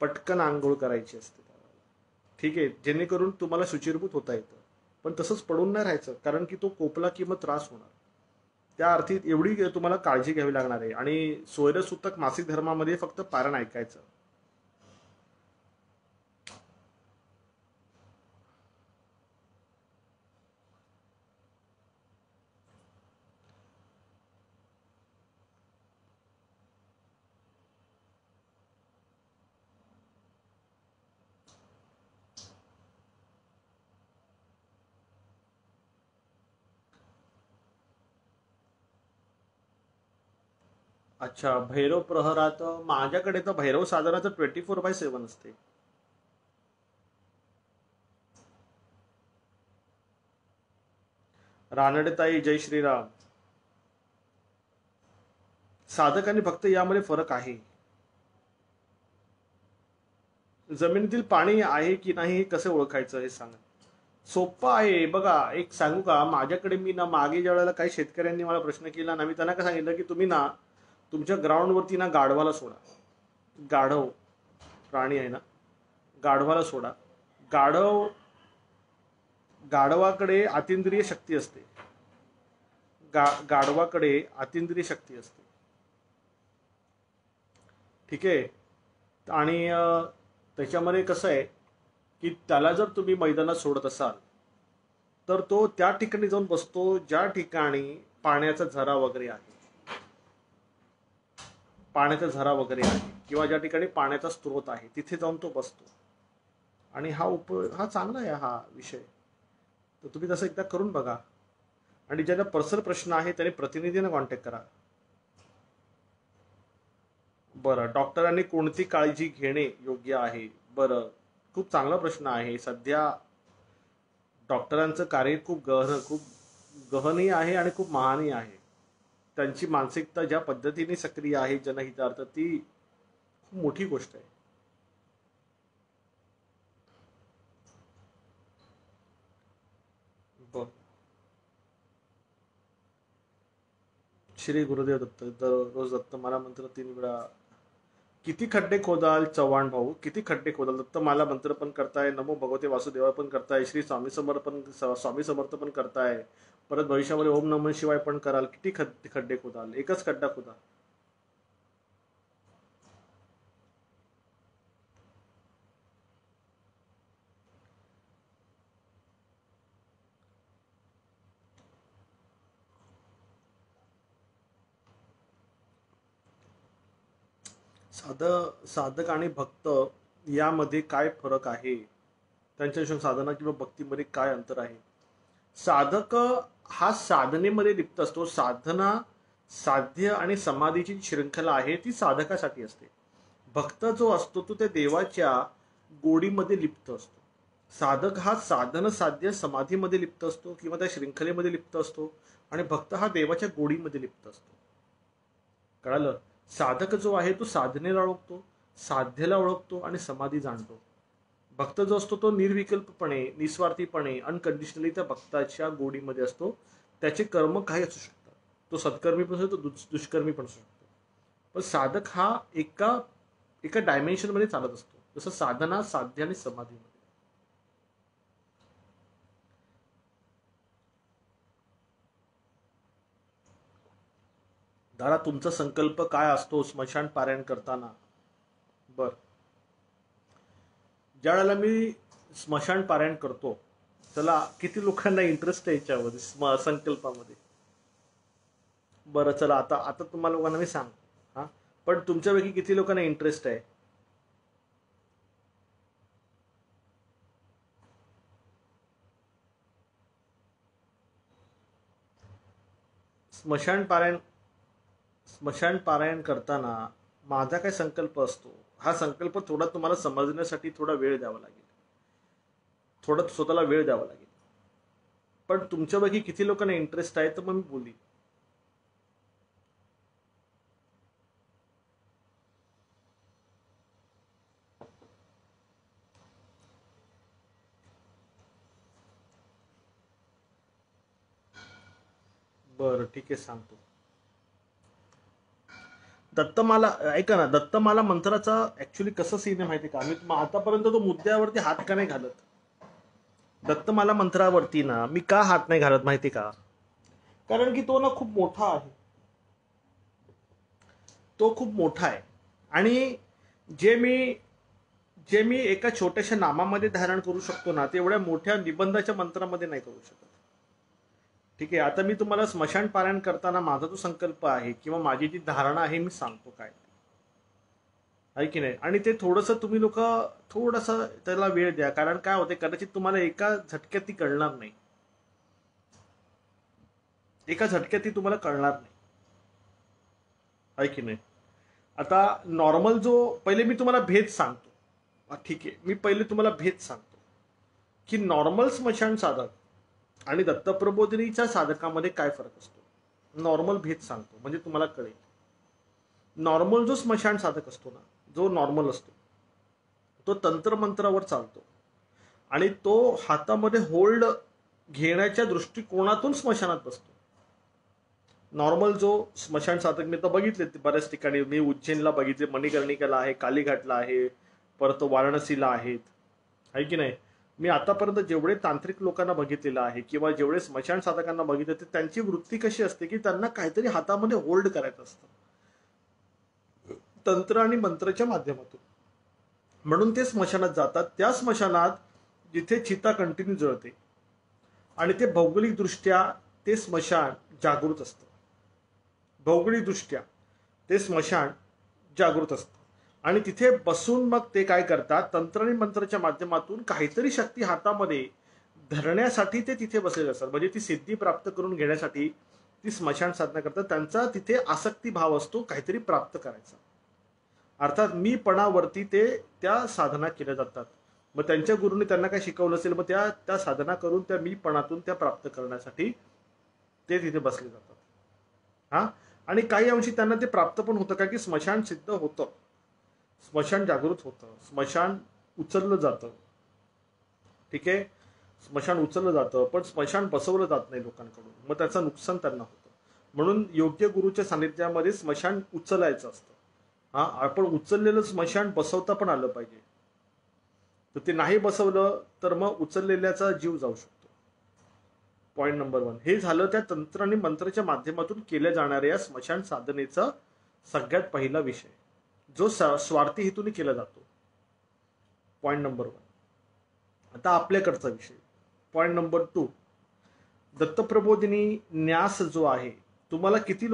पटकन आंघोळ करायची असते त्यावेळेला, ठीक आहे? जेणेकरून तुम्हाला शुचिर्भूत होता येतं. पण तसंच पडून नाही राहायचं, कारण की तो कोपला किंवा त्रास होणार. त्या अर्थी एवढी तुम्हाला काळजी घ्यावी लागणार आहे. आणि सोयरसूतक मासिक धर्मामध्ये फक्त पारायण ऐकायचं. अच्छा, भैरव प्रहरात माझ्याकडे तर भैरव साधनाचं 24/7 असते. रानडेताई, जय श्रीराम. साधक आणि भक्त यामध्ये फरक आहे. जमिनीतील पाणी आहे की नाही हे कसं ओळखायचं हे सांगा. सोपं आहे बघा. एक सांगू का, माझ्याकडे मी ना मागे ज्या वेळेला काही शेतकऱ्यांनी मला प्रश्न केला ना, मी त्यांना काय सांगितलं की तुम्ही ना तुमच्या ग्राउंडवरती ना गाढवाला सोडा. गाढव प्राणी आहे ना, गाढवाला सोडा. गाढव गाढवाकडे अतिंद्रिय शक्ती असते. गाढवाकडे अतिंद्रिय शक्ती असते, ठीक आहे? आणि त्याच्यामध्ये कसं आहे की त्याला जर तुम्ही मैदानात सोडत असाल तर तो त्या ठिकाणी जाऊन बसतो ज्या ठिकाणी पाण्याचा झरा वगैरे आहे. पाण्याचा झरा वगैरे आहे किंवा ज्या ठिकाणी पाण्याचा स्रोत आहे तिथे जाऊन तो बसतो. आणि हा चांगला आहे हा विषय. तर तुम्ही तसं एकदा करून बघा. आणि ज्यांना पर्सनल प्रश्न आहे त्यांनी प्रतिनिधीने कॉन्टॅक्ट करा. बरं, डॉक्टरांनी कोणती काळजी घेणे योग्य आहे? बरं, खूप चांगला प्रश्न आहे. सध्या डॉक्टरांचं कार्य खूप गहनही आहे आणि खूप महानही आहे. त्यांची मानसिकता ज्या पद्धतीने सक्रिय आहे जनहितार्थ, ती खूप मोठी गोष्ट आहे. बर. श्री गुरुदेव दत्त. दररोज दत्त मला मंत्र 3 वेळा. किती खड्डे खोदाल चव्हाण भाऊ, किती खड्डे खोदाल? दत्त मला मंत्र पण करताय, नमो भगवते वासुदेवा पण करताय, श्री स्वामी समर्थ पण करताय, परत भविष्यामध्ये ओम नमः शिवाय पण कराल. किती खड्डे खोदाल? एकच खड्डा खोदा. साधक आणि भक्त यामध्ये काय फरक आहे? त्यांच्या साधना किंवा भक्तीमध्ये काय अंतर आहे? साधक हा साधनेमध्ये लिप्त असतो. साध्य आणि समाधीची शृंखला आहे ती साधकासाठी असते. भक्त जो असतो तो त्या देवाच्या गोडीमध्ये लिप्त असतो. साधक हा साधन साध्य समाधीमध्ये लिप्त असतो किंवा त्या शृंखलेमध्ये लिप्त असतो. आणि भक्त हा देवाच्या गोडीमध्ये लिप्त असतो. कळालं? साधक जो आहे तो साधनेला ओळखतो, साध्यला ओळखतो आणि समाधी जाणतो. भक्त जो असतो तो निर्विकल्पपणे, निस्वार्थीपणे, अनकंडिशनली त्या भक्ताच्या गोडीमध्ये असतो. त्याचे कर्म काही असू शकतात. तो सत्कर्मी पण असतो, तो दुष्कर्मी पण असू शकतो. पण साधक हा एका एका डायमेन्शनमध्ये चालत असतो. जसं साधना, साध्य आणि समाधीमध्ये. दादा, तुमचा संकल्प काय असतो स्मशान पारायण करताना? बर. ज्या वेळेला मी स्मशान पारायण करतो, चला किती लोकांना इंटरेस्ट आहे याच्यामध्ये संकल्पामध्ये? बरं, चला आता आता तुम्हाला लोकांना मी सांग. हा, पण तुमच्यापैकी किती लोकांना इंटरेस्ट आहे? स्मशान पारायण स्मशान पारायण करताना माझा काय संकल्प असतो, हा संकल्प थोडा तुम्हाला समजण्यासाठी थोडा वेळ द्यावा लागेल, थोडं स्वतःला वेळ द्यावा लागेल. पण तुमच्यापैकी किती लोकांना इंटरेस्ट आहे तर मग मी बोली. बरं, ठीक आहे, सांगतो. दत्तमाला ऐका ना, दत्तमाला मंत्राचा ऍक्च्युली कसं सीन आहे माहिती का? मी आतापर्यंत तो मुद्द्यावरती हात का नाही घालत? दत्तमाला मंत्रावरती ना मी का हात नाही घालत माहिती का? कारण की तो ना खूप मोठा आहे. तो खूप मोठा आहे. आणि जे मी जे मी एका छोट्याशा नामामध्ये धारण करू शकतो ना, ते एवढ्या मोठ्या निबंधाच्या मंत्रामध्ये नाही करू शकत. ठीक आहे, आता मी तुम्हाला स्मशान पारायण करताना माझा जो संकल्प आहे किंवा माझी जी धारणा आहे मी सांगतो काय आहे की नाही. आणि ते थोडंसं तुम्ही लोक थोडंसं त्याला वेळ द्या. कारण काय होते, कदाचित तुम्हाला एका झटक्यात ती कळणार नाही. एका झटक्यात ती तुम्हाला कळणार नाही, आहे की नाही. आता नॉर्मल जो, पहिले मी तुम्हाला भेद सांगतो. ठीक आहे, मी पहिले तुम्हाला भेद सांगतो की नॉर्मल स्मशान साधक आणि दत्तप्रबोधिनीच्या साधकामध्ये काय फरक असतो. नॉर्मल भेद सांगतो म्हणजे तुम्हाला कळेल. नॉर्मल जो स्मशान साधक असतो ना, जो नॉर्मल असतो तो तंत्रमंत्रावर चालतो आणि तो हातामध्ये होल्ड घेण्याच्या दृष्टिकोनातून स्मशानात बसतो. नॉर्मल जो स्मशान साधक मी तर बघितले बऱ्याच ठिकाणी. मी उज्जैनला बघितले, मणिकर्णिकाला आहे, कालीघाटला आहे, परत वाराणसीला आहेत, आहे की नाही. मी आतापर्यंत जेवढे तांत्रिक लोकांना बघितलेलं आहे किंवा जेवढे स्मशान साधकांना बघितले, तर त्यांची वृत्ती कशी असते की त्यांना काहीतरी हातामध्ये होल्ड करायचं असतं तंत्र आणि मंत्राच्या माध्यमातून. म्हणून ते स्मशानात जातात. त्या स्मशानात जिथे चिता कंटिन्यू जळते आणि ते भौगोलिकदृष्ट्या ते स्मशान जागृत असतं. भौगोलिकदृष्ट्या ते स्मशान जागृत असतं. आणि तिथे बसून मग ते काय करतात, तंत्र आणि मंत्राच्या माध्यमातून काहीतरी शक्ती हातामध्ये धरण्यासाठी ते तिथे बसलेले असतात. म्हणजे ती सिद्धी प्राप्त करून घेण्यासाठी ती स्मशान साधना करतात. त्यांचा तिथे आसक्ती भाव असतो काहीतरी प्राप्त करायचा. अर्थात मीपणावरती ते त्या साधना केल्या जातात. मग त्यांच्या गुरुने त्यांना काय शिकवलं असेल, मग त्या त्या साधना करून त्या मीपणातून त्या प्राप्त करण्यासाठी ते तिथे बसले जातात. हा, आणि काही अंशी त्यांना ते प्राप्त पण होतं, का की स्मशान सिद्ध होतं, स्मशान जागृत होतं, स्मशान उचललं जातं. ठीक आहे, स्मशान उचललं जातं, पण स्मशान बसवलं जात नाही लोकांकडून, मग त्याचं नुकसान त्यांना होतं. म्हणून योग्य गुरुच्या सानिध्यामध्ये स्मशान उचलायचं असतं. हा, आपण उचललेलं स्मशान बसवता पण आलं पाहिजे. तर ते नाही बसवलं तर मग उचललेल्याचा जीव जाऊ शकतो. पॉईंट नंबर 1 हे झालं त्या तंत्र आणि मंत्राच्या माध्यमातून केल्या जाणाऱ्या या स्मशान साधनेचा सगळ्यात पहिला विषय, जो स्वार्थी हेतूने केला जातो. Point number 1. आता आपल्याकडचा विषय, पॉईंट नंबर 2. दत्तप्रबोधिनी न्यास जो आहे, तुम्हाला किती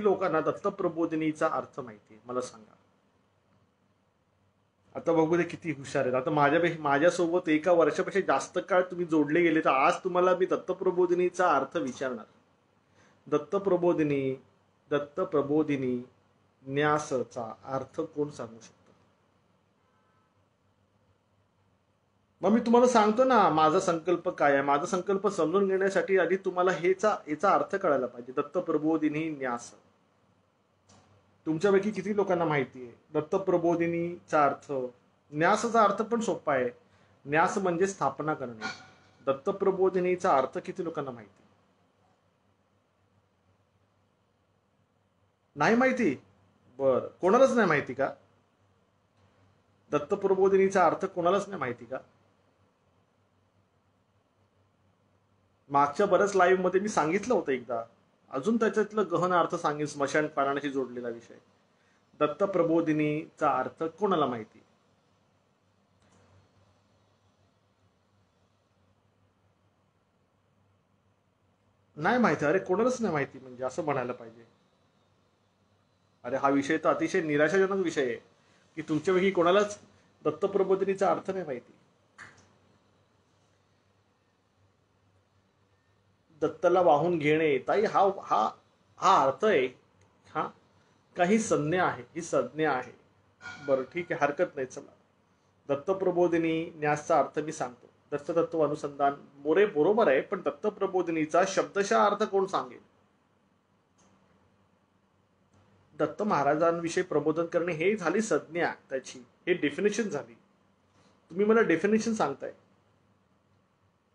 लोकांना दत्तप्रबोधिनीचा अर्थ माहिती आहे मला सांगा. आता बघू दे किती हुशार आहेत. आता माझ्यासोबत एका वर्षापेक्षा जास्त काळ तुम्ही जोडले गेले, तर आज तुम्हाला मी दत्तप्रबोधिनीचा अर्थ विचारणार. दत्तप्रबोधिनी न्यासचा अर्थ कोण सांगू शकतो? मग मी तुम्हाला सांगतो ना माझा संकल्प काय आहे. माझा संकल्प समजून घेण्यासाठी आधी तुम्हाला याचा अर्थ कळायला पाहिजे. दत्तप्रबोधिनी न्यास तुमच्यापैकी किती लोकांना माहिती आहे? दत्तप्रबोधिनीचा अर्थ, न्यासचा अर्थ पण सोपा आहे. न्यास म्हणजे स्थापना करणे. दत्तप्रबोधिनीचा अर्थ किती लोकांना माहिती? नाही माहिती? बर, कोणालाच नाही माहिती का? दत्तप्रबोधिनीचा अर्थ कोणालाच नाही माहिती का? मागच्या बऱ्याच लाईव्ह मध्ये मी सांगितलं होतं एकदा, अजून त्याच्यातलं गहन अर्थ सांगेन. स्मशान पालनाशी जोडलेला विषय. दत्तप्रबोधिनीचा अर्थ कोणाला माहिती? नाही माहिती? अरे कोणालाच नाही माहिती म्हणजे असं म्हणायला पाहिजे. अरे हा विषय तर अतिशय निराशाजनक विषय आहे की तुमच्यापैकी कोणालाच दत्तप्रबोधिनीचा अर्थ नाही माहिती. दत्तला वाहून घेणे, ताई हा हा हा अर्थ आहे. हा काही संज्ञा आहे, ही संज्ञा आहे. बरं ठीक आहे, हरकत नाही. चला, दत्तप्रबोधिनी न्यासचा अर्थ मी सांगतो. दत्ततत्व अनुसंधान मोरे बरोबर आहे, पण दत्तप्रबोधिनीचा शब्दशः अर्थ कोण सांगेल? दत्त महाराजांविषयी प्रबोधन करणे हे झाली संज्ञा त्याची, हे डेफिनेशन झाली. तुम्ही मला डेफिनेशन सांगताय.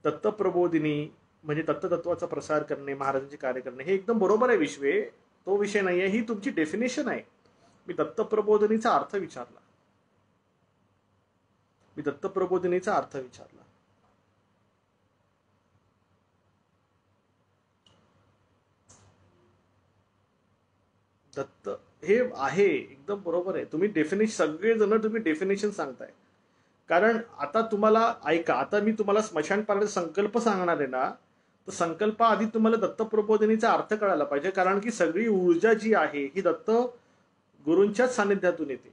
दत्तप्रबोधिनी म्हणजे दत्ततत्वाचा प्रसार करणे, महाराजांचे कार्य करणे, हे एकदम बरोबर आहे विश्वे, तो विषय नाहीये, ही तुमची डेफिनेशन आहे. मी दत्तप्रबोधिनीचा अर्थ विचारला. दत्त हे आहे, एकदम बरोबर आहे. तुम्ही डेफिनेशन, सगळेजण तुम्ही डेफिनेशन सांगताय. कारण आता तुम्हाला ऐका, आता मी तुम्हाला स्मशान पालनाचा संकल्प सांगणार आहे ना, तर संकल्पाआधी तुम्हाला दत्तप्रबोधिनीचा अर्थ कळायला पाहिजे. कारण की सगळी ऊर्जा जी आहे ही दत्त गुरूंच्याच सानिध्यातून येते.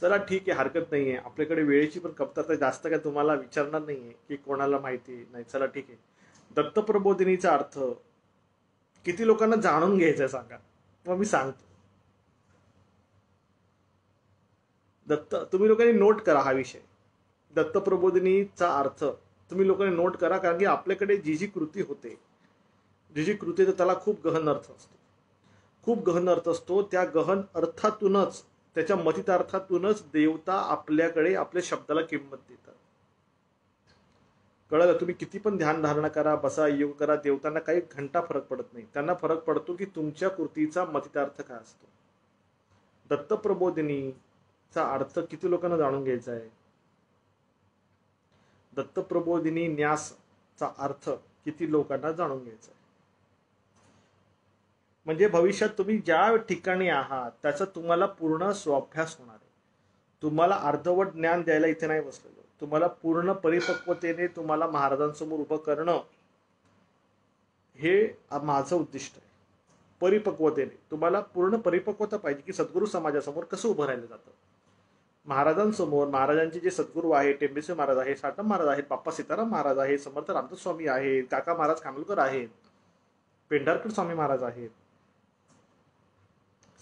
चला ठीक आहे, हरकत नाहीये. आपल्याकडे वेळेची पण कमतरता जास्त, काय तुम्हाला विचारणार नाहीये की कोणाला माहिती नाही. चला ठीक आहे, दत्तप्रबोधिनीचा अर्थ किती लोकांना जाणून घ्यायचा सांगा, मग मी सांगतो. तुम्ही लोकांनी नोट करा हा विषय. दत्तप्रबोधिनीचा अर्थ तुम्ही लोकांनी नोट करा, कारण की आपल्याकडे जी जी कृती होते, तर त्याला खूप गहन अर्थ असतो. त्या गहन अर्थातूनच, त्याच्या मतितार्थातूनच देवता आपल्याकडे आपल्या शब्दाला किंमत देतात. कळलं? तुम्ही किती पण ध्यान धारणा करा, बसा, योग करा, देवतांना काही घंटा फरक पडत नाही. त्यांना फरक पडतो की तुमच्या कृतीचा मतितार्थ काय असतो. दत्तप्रबोधिनीचा अर्थ किती लोकांना जाणून घ्यायचा आहे? दत्तप्रबोधिनी न्यासचा अर्थ किती लोकांना जाणून घ्यायचा आहे? म्हणजे भविष्यात तुम्ही ज्या ठिकाणी आहात त्याचा तुम्हाला पूर्ण स्वाभ्यास होणार आहे. तुम्हाला अर्धवट ज्ञान द्यायला इथे नाही बसलेलो. तुम्हाला पूर्ण परिपक्वतेने तुम्हाला महाराजांसमोर उभं करणं हे माझं उद्दिष्ट आहे. परिपक्वतेने तुम्हाला पूर्ण परिपक्वता पाहिजे की सद्गुरू समाजासमोर कसं उभं राहिलं जातं. महाराजांसमोर महाराजांचे जे सद्गुरू आहेत, टेंबेश्वर महाराज आहेत, साटम महाराज आहेत, बाप्पा सीताराम महाराज आहेत, समर्थ रामदास स्वामी आहेत, काका महाराज खानोलकर आहेत, पेंढारकर स्वामी महाराज आहेत,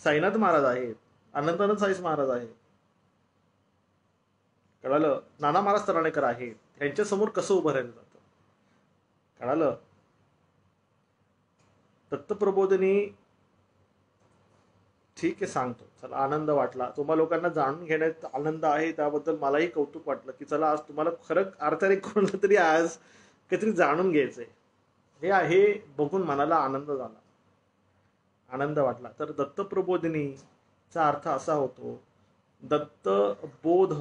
साईनाथ महाराज आहेत, अनंतानंद साईस महाराज आहेत, कळालं, नाना महाराज तराणेकर आहेत, यांच्यासमोर कसं उभं राहिलं जातं. कळालं. दत्तप्रबोधिनी ठीक आहे सांगतो. चला, आनंद वाटला, तुम्हा लोकांना जाणून घेण्यात आनंद आहे, त्याबद्दल मलाही कौतुक वाटलं की चला आज तुम्हाला खरं अर्थाने कोणाला तरी आज काहीतरी जाणून घ्यायचंय. हे आहे बघून मनाला आनंद झाला, आनंद वाटला. तर दत्तप्रबोधिनीचा अर्थ असा होतो, दत्तबोध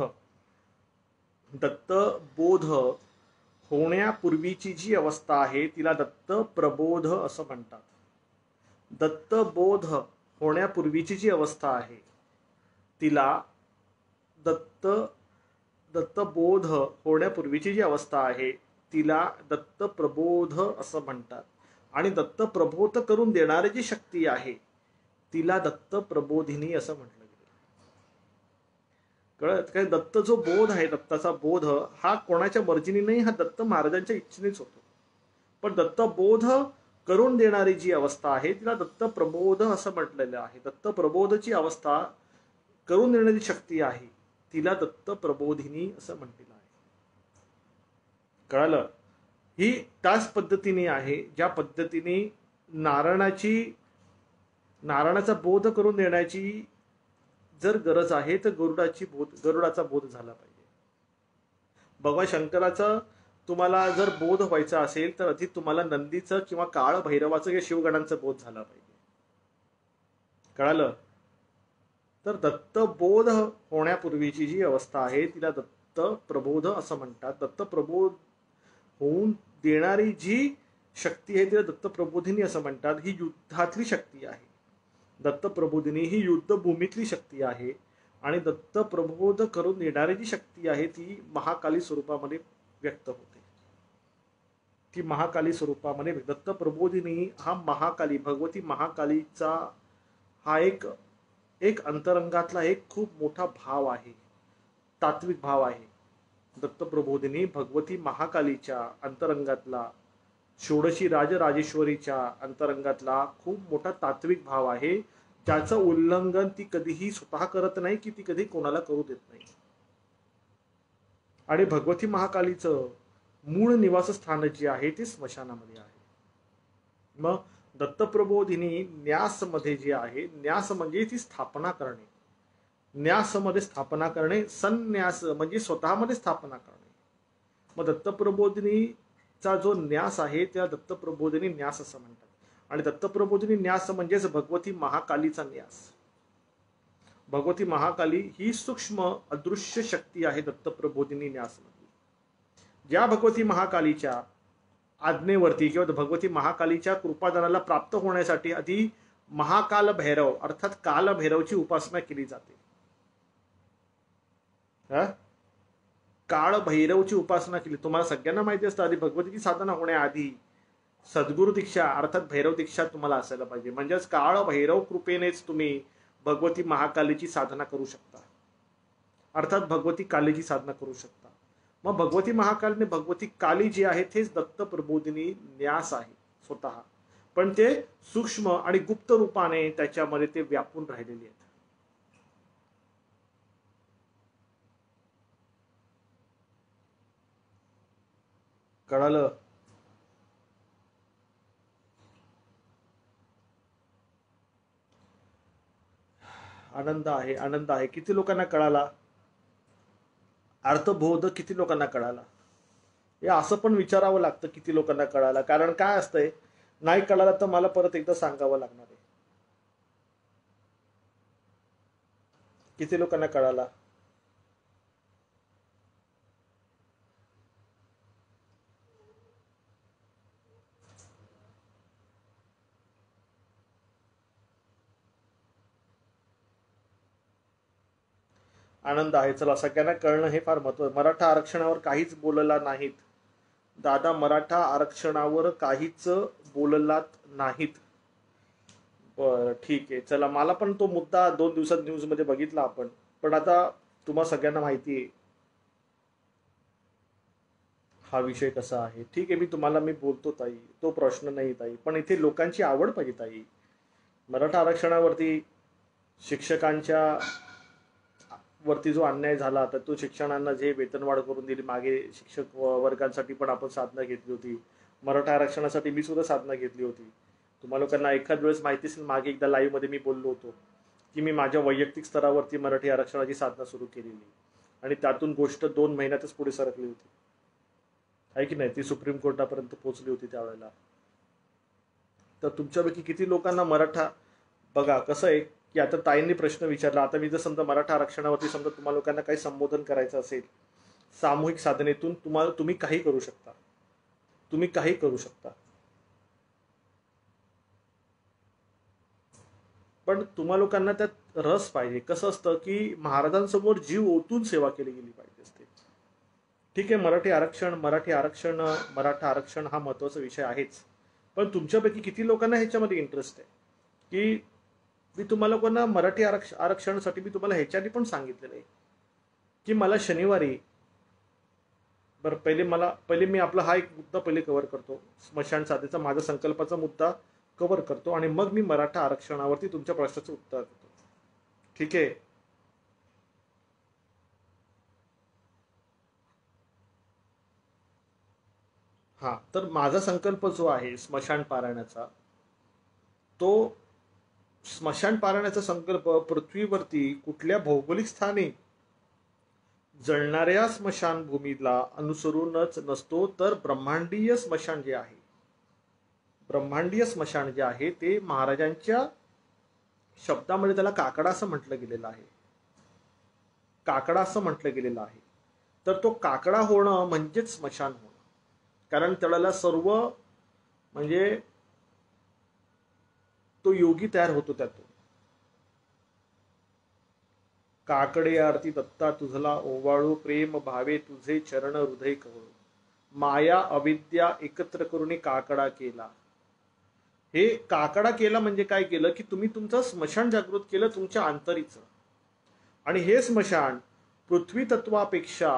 होण्यापूर्वीची जी अवस्था आहे तिला दत्तप्रबोध असं म्हणतात. दत्तबोध होण्यापूर्वीची जी अवस्था आहे तिला दत्तबोध होण्यापूर्वीची जी अवस्था आहे तिला दत्तप्रबोध असं म्हणतात. आणि दत्तप्रबोध करून देणारी जी शक्ती आहे तिला दत्तप्रबोधिनी असं म्हटलं गेलं. कळत काय. दत्त जो बोध आहे, दत्ताचा बोध हा कोणाच्या मर्जीने नाही, हा दत्त महाराजांच्या इच्छेनेच होतो. पण दत्तबोध करून देणारी जी अवस्था आहे तिला दत्तप्रबोध असं म्हटलेलं आहे. दत्तप्रबोधची अवस्था करून देणारी शक्ती आहे तिला दत्तप्रबोधिनी असं म्हटलेलं आहे. कळालं. ही त्याच पद्धतीने आहे ज्या पद्धतीने नारायणाचा बोध करून देण्याची जर गरज आहे तर गरुडाचा बोध झाला पाहिजे. भगवान शंकराचा तुम्हाला जर बोध व्हायचा असेल तर आधी तुम्हाला नंदीचं किंवा काळ भैरवाचं किंवा शिवगणांचं बोध झाला पाहिजे. कळालं. तर दत्तबोध होण्यापूर्वीची जी अवस्था आहे तिला दत्तप्रबोध असं म्हणतात. दत्तप्रबोध होऊन देणारी जी शक्ती आहे तिला दत्तप्रबोधिनी असं म्हणतात. ही युद्धातली शक्ती आहे. दत्तप्रबोधिनी ही युद्धभूमीतली शक्ती आहे. आणि दत्तप्रबोध करून देणारी जी शक्ती आहे ती महाकाली स्वरूपामध्ये व्यक्त होते. ती महाकाली स्वरूपामध्ये दत्तप्रबोधिनी हा महाकाली, भगवती महाकालीचा हा एक अंतरंगातला एक खूप मोठा भाव आहे, तात्विक भाव आहे. दत्तप्रबोधिनी भगवती महाकालीच्या अंतरंगातला, षोडशी राजराजेश्वरीच्या अंतरंगातला खूप मोठा तात्विक भाव आहे, ज्याचं उल्लंघन ती कधीही स्वतः करत नाही की ती कधी कोणाला करू देत नाही. आणि भगवती महाकालीचं मूळ निवासस्थान जे आहे ते स्मशानामध्ये आहे. मग दत्तप्रबोधिनी न्यासमध्ये जे आहे, न्यास म्हणजे ती स्थापना करणे, न्यासमध्ये स्थापना करणे, संन्यास म्हणजे स्वतःमध्ये स्थापना करणे. मग दत्तप्रबोधिनीचा जो न्यास आहे त्या दत्तप्रबोधिनी न्यास असं म्हणतात. आणि दत्तप्रबोधिनी न्यास म्हणजेच भगवती महाकालीचा न्यास. भगवती महाकाली ही सूक्ष्म अदृश्य शक्ती आहे दत्तप्रबोधिनी न्यास. ज्या भगवती महाकालीच्या आज्ञेवरती किंवा भगवती महाकालीच्या कृपादानाला प्राप्त होण्यासाठी आधी महाकाल भैरव अर्थात काल भैरवची उपासना केली जाते. काळ भैरवची उपासना केली. तुम्हाला सगळ्यांना माहिती असतं आधी भगवतीची साधना होण्याआधी सद्गुरु दीक्षा अर्थात भैरव दीक्षा तुम्हाला असायला पाहिजे. म्हणजेच काळ भैरव कृपेनेच तुम्ही भगवती महाकालीची साधना करू शकता, अर्थात भगवती कालीची साधना करू शकता. मग भगवती महाकालीने भगवती काली जी आहे तेच दत्तप्रबोधिनी न्यास आहे स्वतः, पण ते सूक्ष्म आणि गुप्त रूपाने त्याच्यामध्ये ते व्यापून राहिलेले आहेत. कळालं. आनंद आहे, आनंद आहे. किती लोकांना कळाला अर्थबोध, किती लोकांना कळाला हे असं पण विचारावं लागतं किती लोकांना कळाला. कारण काय असतंय, नाही कळाला तर मला परत एकदा सांगावं लागणार आहे. किती लोकांना कळाला. आनंद आहे. चला, सगळ्यांना कळणं हे फार महत्त्वाचं. मराठा आरक्षणावर काहीच बोलला नाहीत दादा, मराठा आरक्षणावर काहीच बोललात नाहीत. बरं ठीक आहे, चला. मला पण तो मुद्दा 2 दिवसात न्यूजमध्ये बघितला आपण. पण आता तुम्हा सगळ्यांना माहिती आहे हा विषय कसा आहे. ठीक आहे, मी बोलतो ताई, तो प्रश्न नाही ताई, पण इथे लोकांची आवड पाहिजे ताई. मराठा आरक्षणावरती शिक्षकांच्या वरती जो अन्याय झाला, तर तो शिक्षकांना जे वेतनवाढ करून दिली मागे, शिक्षक वर्गांसाठी पण आपण साधना घेतली होती. मराठा आरक्षणासाठी मी सुद्धा साधना घेतली होती. तुम्हा लोकांना एखाद वेळेस माहिती असेल, मागे एकदा लाईव्ह मध्ये मी बोललो होतो की मी माझ्या वैयक्तिक स्तरावरती मराठी आरक्षणाची साधना सुरू केलेली, आणि त्यातून गोष्ट 2 महिन्यातच पुढे सरकली होती, आहे की नाही. ती सुप्रीम कोर्टापर्यंत पोहोचली होती त्यावेळेला. तर तुमच्यापैकी किती लोकांना मराठा, बघा कसं आहे की आता ताईंनी प्रश्न विचारला. आता मी जर समजा मराठा आरक्षणावरती समजा तुम्हा लोकांना काही संबोधन करायचं असेल, सामूहिक साधनेतून तुम्ही काही करू शकता, तुम्ही काही करू शकता. पण तुम्हा लोकांना त्यात रस पाहिजे. कसं असतं की महाराजांसमोर जीव ओतून सेवा केली गेली पाहिजे असते. ठीक आहे, मराठा आरक्षण हा महत्वाचा विषय आहेच. पण तुमच्यापैकी किती लोकांना ह्याच्यामध्ये इंटरेस्ट आहे की मी तुम्हाला लोकांना मराठी आरक्षणासाठी मी तुम्हाला ह्याच्याआधी पण सांगितलेलं आहे की मला शनिवारी, बरं पहिले मी आपला हा एक मुद्दा पहिले कव्हर करतो, स्मशान साधनेचा माझा संकल्पाचा मुद्दा कव्हर करतो, आणि मग मी मराठा आरक्षणावरती तुमच्या प्रश्नाचं उत्तर देतो. ठीक आहे. हा, तर माझा संकल्प जो आहे स्मशान पारायणाचा, तो स्मशान पारायणाचा संकल्प पृथ्वीवरती कुठल्या भौगोलिक स्थानी जळणाऱ्या स्मशानभूमीला अनुसरूनच नसतो, तर ब्रह्मांडीय स्मशान जे आहे, ब्रह्मांडीय स्मशान जे आहे ते महाराजांच्या शब्दामध्ये त्याला काकडा असं म्हटलं गेलेलं आहे, काकडा असं म्हटलं गेलेलं आहे. तर तो काकडा होणं म्हणजेच स्मशान होणं. कारण त्याला सर्व म्हणजे तो योगी तयार होतो त्यातून. काकडे आरती दत्ता तुझला ओवाळू, प्रेम भावे तुझे चरण हृदय कवळू, माया अविद्या एकत्र करून काकडा केला. हे काकडा केला म्हणजे काय केलं की तुम्ही तुमचं स्मशान जागृत केलं तुमच्या अंतरीचं. आणि हे स्मशान पृथ्वी तत्वापेक्षा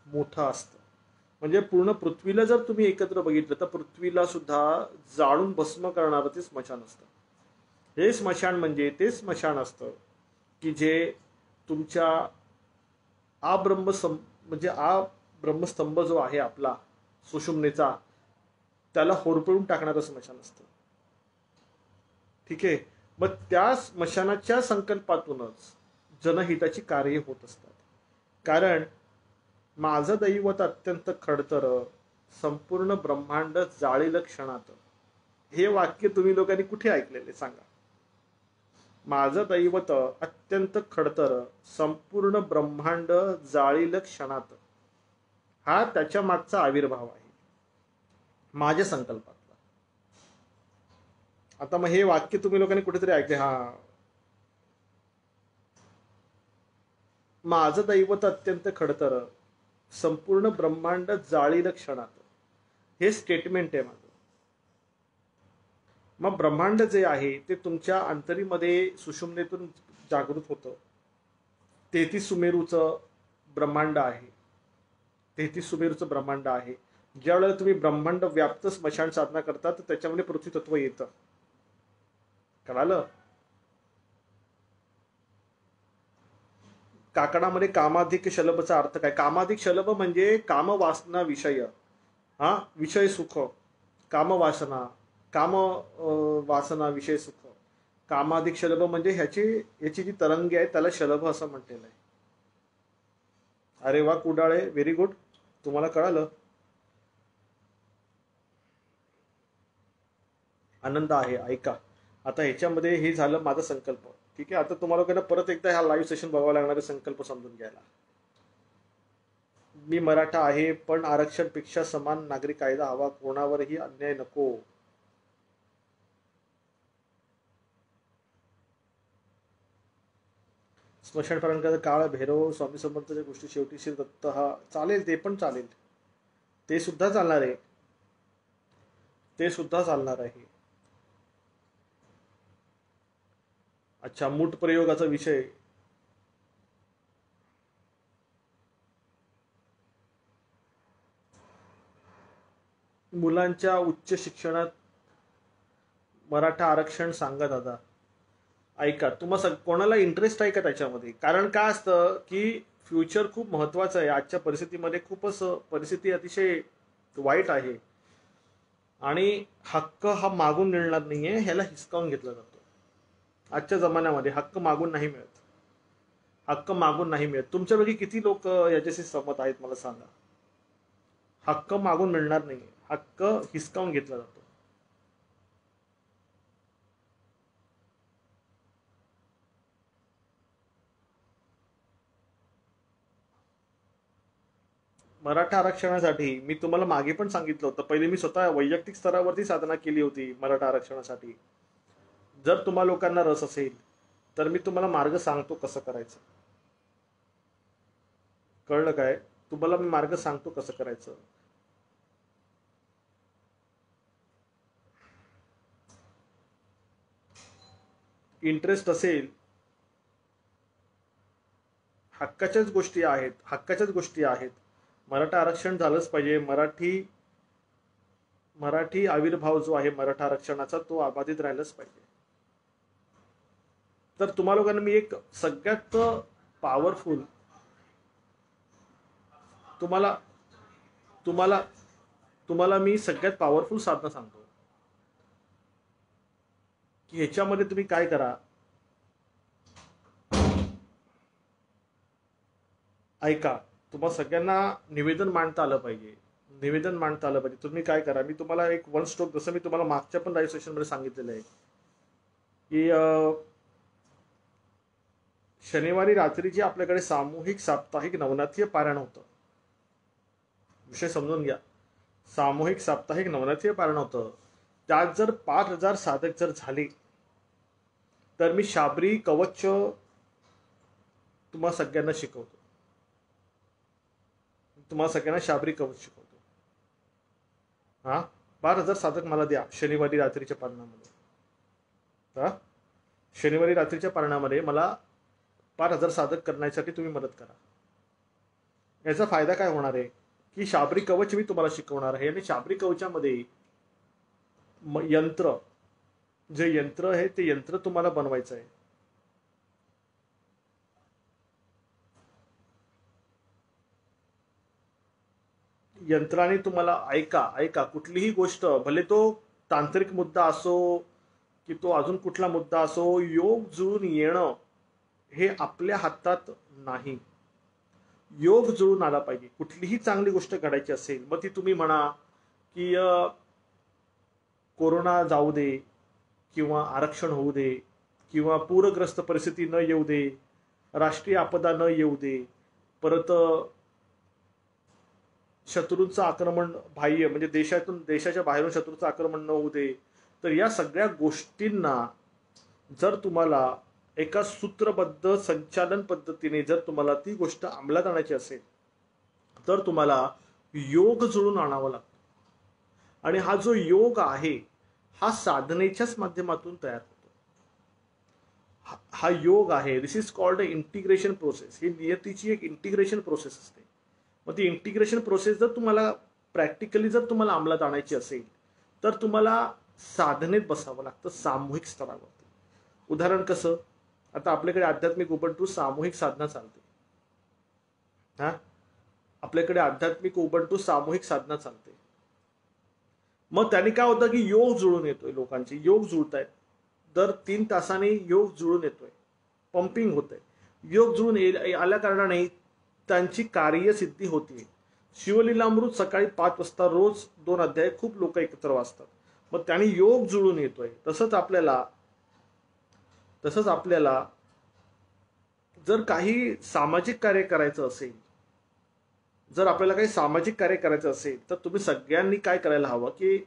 मोठं असतं. म्हणजे पूर्ण पृथ्वीला जर तुम्ही एकत्र बघितलं तर पृथ्वीला सुद्धा जाळून भस्म करणारं ते स्मशान असतं. हे स्मशान म्हणजे ते स्मशान असतं की जे तुमच्या म्हणजे ब्रह्मस्तंभ जो आहे आपला सुषुम्नेचा, त्याला होरपळून टाकणारं स्मशान असतं. ठीक आहे. मग त्या स्मशानाच्या संकल्पातूनच जनहिताची कार्य होत असतात. कारण माझं दैवत अत्यंत खडतर, संपूर्ण ब्रह्मांड जाळील क्षणात, हे वाक्य तुम्ही लोकांनी कुठे ऐकलेले सांगा. माझं दैवत अत्यंत खडतर, संपूर्ण ब्रह्मांड जाळील क्षणात, हा त्याच्या मागचा आविर्भाव आहे माझ्या संकल्पातला. आता मग हे वाक्य तुम्ही लोकांनी कुठेतरी ऐकले. हा, माझं दैवत अत्यंत खडतर, संपूर्ण ब्रह्मांड जाळील क्षणात, हे स्टेटमेंट आहे माझं. मग ब्रह्मांड जे आहे ते तुमच्या अंतरीमध्ये सुषुम्नेतून जागृत होतं. 33 सुमेरूचं ब्रह्मांड आहे, 33 सुमेरूचं ब्रह्मांड आहे. ज्या वेळेला तुम्ही ब्रह्मांड व्याप्त स्मशान साधना करता तर त्याच्यामध्ये पृथ्वी तत्व येतं. कळालं? काकडामध्ये कामाधिक शलभचा अर्थ काय? कामाधिक शलभ म्हणजे कामवासना विषय, हा विषय सुख, कामवासना, वासना विषय सुख. कामाधिक शलभ म्हणजे याची जी तरंगी आहे त्याला शलभ असं म्हटलेलं आहे. अरे वा कुडाळे, व्हेरी गुड, तुम्हाला कळालं. आनंद आहे. ऐका, आता ह्याच्यामध्ये हे झालं माझा संकल्प. ठीक आहे. आता तुम्हाला लोकांना परत एकदा ह्या लाईव्ह सेशन बघावं लागणारे संकल्प समजून घ्यायला. मी मराठा आहे, पण आरक्षणपेक्षा समान नागरी कायदा हवा, कोणावरही अन्याय नको. स्मशान पारायण काळ भैरव स्वामी समर्थाच्या गोष्टी, शेवटी श्री दत्त, हा चालेल, ते पण चालेल, ते सुद्धा चालणार आहे. ते सुद्धा चालणार आहे. अच्छा, मूठ प्रयोगाचा विषय. मुलांच्या उच्च शिक्षणात मराठा आरक्षण सांगा दादा. ऐका, कोणाला इंटरेस्ट आहे का त्याच्यामध्ये? कारण काय असतं की फ्युचर खूप महत्वाचं आहे. आजच्या परिस्थितीमध्ये खूपच परिस्थिती अतिशय वाईट आहे आणि हक्क हा मागून मिळणार नाहीये, ह्याला हिसकावून घेतला जातो. आजच्या जमान्यामध्ये हक्क मागून नाही मिळत. हक्क मागून नाही मिळत. तुमच्यापैकी किती लोक याच्याशी सहमत आहेत मला सांगा. हक्क मागून मिळणार नाही, हक्क हिसकावून घेतला जातो. मराठा आरक्षणासाठी मी तुम्हाला मागे पण सांगितलं होतं. पहिले मी स्वतः वैयक्तिक स्तरावरती साधना केली होती मराठा आरक्षणासाठी. जर तुम्हा लोकांना रस असेल तर मी तुम्हाला मार्ग सांगतो कसं करायचं. कळलं काय? तुम्हाला मी मार्ग सांगतो कसं करायचं. इंटरेस्ट असेल, हक्काच्याच गोष्टी आहेत, हक्काच्याच गोष्टी आहेत. मराठा आरक्षण झालंच पाहिजे. मराठी आविर्भाव जो आहे मराठा आरक्षणाचा तो अबाधित राहिलाच पाहिजे. तर तुम्हा लोकांना मी एक सगळ्यात पॉवरफुल तुम्हाला तुम्हाला तुम्हाला मी सगळ्यात पॉवरफुल साधना सांगतो की ह्याच्यामध्ये तुम्ही काय करा. ऐका, तुम्हाला सगळ्यांना निवेदन मांडता आलं पाहिजे. निवेदन मांडता आलं पाहिजे. तुम्ही काय करा, मी तुम्हाला एक वन स्ट्रोक, जसं मी तुम्हाला मागच्या पण लाईव्ह सेशन मध्ये सांगितलेलं आहे की शनिवारी रात्रीची आपल्याकडे सामूहिक साप्ताहिक नवनाथीय पारायण होतं. विषय समजून घ्या. सामूहिक साप्ताहिक नवनाथीय पारायण होतं. त्यात जर 5,000 साधक जर झाले तर मी शाबरी कवच तुम्हा सगळ्यांना शिकवतो. तुम्हाला सगळ्यांना शाबरी कवच शिकवतो. हा, 5,000 साधक मला द्या शनिवारी रात्रीच्या पारणामध्ये. हा, शनिवारी रात्रीच्या पारणामध्ये मला 5,000 साधक करण्यासाठी तुम्ही मदत करा. याचा फायदा काय होणार आहे की शाबरी कवच मी तुम्हाला शिकवणार आहे आणि शाबरी कवचामध्ये यंत्र, जे यंत्र आहे ते यंत्र तुम्हाला बनवायचं आहे. यंत्राने तुम्हाला ऐका कुठलीही गोष्ट, भले तो तांत्रिक मुद्दा असो की तो अजून कुठला मुद्दा असो, योग जुळून येणं हे आपल्या हातात नाही. योग जुळून आला पाहिजे. कुठलीही चांगली गोष्ट घडायची असेल, मग ती तुम्ही म्हणा की कोरोना जाऊ दे, किंवा आरक्षण होऊ दे, किंवा पूरग्रस्त परिस्थिती न येऊ दे, राष्ट्रीय आपदा न येऊ दे, परत शत्रूंचं आक्रमण बाह्य म्हणजे देशाच्या बाहेरून शत्रूचं आक्रमण न होऊ दे. तर या सगळ्या गोष्टींना जर तुम्हाला एका सूत्रबद्ध संचालन पद्धतीने जर तुम्हाला ती गोष्ट अंमलात आणायची असेल तर तुम्हाला योग जुळून आणावा लागतो. आणि हा जो योग आहे हा साधनेच्याच माध्यमातून तयार होतो. हा योग आहे. This is called a integration process. ही नियतीची एक इंटिग्रेशन प्रोसेस असते. मग ती इंटिग्रेशन प्रोसेस जर तुम्हाला प्रॅक्टिकली जर तुम्हाला अंमलात आणायची असेल तर तुम्हाला साधनेत बसावं लागतं, सामूहिक स्तरावरती. उदाहरण कसं, आता आपल्याकडे आध्यात्मिक उबंटू सामूहिक साधना चालते. हा, आपल्याकडे आध्यात्मिक उबंटू सामूहिक साधना चालते. मग त्याने काय होतं की योग जुळून येतोय. लोकांचे योग जुळत आहेत. दर 3 तासांनी योग जुळून येतोय, पंपिंग होत आहे. योग जुळून आल्या कारणाने त्यांची कार्यसिद्धी होती. शिवलीलामृत सकाळी 5 वाजता रोज 2 अध्याय खूप लोक एकत्र वाचतात. मग त्याने योग जुळून येतोय. तसंच आपल्याला जर काही सामाजिक कार्य करायचं असेल, जर आपल्याला काही सामाजिक कार्य करायचं असेल तर तुम्ही सगळ्यांनी काय करायला हवं की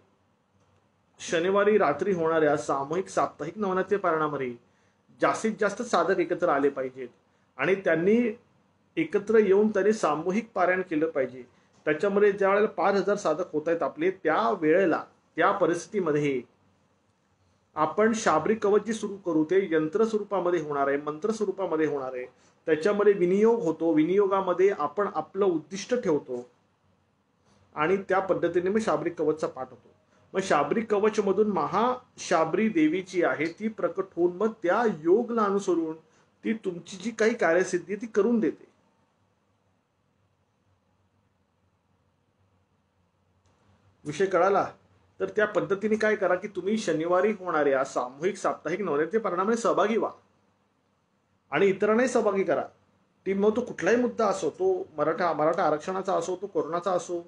शनिवारी रात्री होणाऱ्या सामूहिक साप्ताहिक नवनाथीय पारायणामध्ये जास्तीत जास्त साधक एकत्र आले पाहिजेत आणि त्यांनी एकत्र येऊन त्यांनी सामूहिक पारायण केलं पाहिजे. त्याच्यामध्ये ज्या वेळेला 5,000 साधक होत आहेत आपले, त्या वेळेला त्या परिस्थितीमध्ये आपण शाबरी कवच जे सुरू करू ते यंत्र स्वरूपामध्ये होणार आहे, मंत्र स्वरूपामध्ये होणार आहे. त्याच्यामध्ये विनियोग होतो. विनियोगामध्ये आपण आपलं उद्दिष्ट ठेवतो आणि त्या पद्धतीने मग शाबरी कवचचा पाठ होतो. मग शाबरी कवच मधून महाशाबरी देवी जी आहे ती प्रकट होऊन मग त्या योगला अनुसरून ती तुमची जी काही कार्यसिद्धी ती करून देते. विषय कळाला? तर त्या पद्धतीने काय करा की तुम्ही शनिवारी होणाऱ्या सामूहिक साप्ताहिक नवरात्री पारायणामध्ये सहभागी व्हा आणि इतरांनाही सहभागी करा. ती मग तो कुठलाही मुद्दा असो, तो मराठा आरक्षणाचा असो, तो कोरोनाचा असो,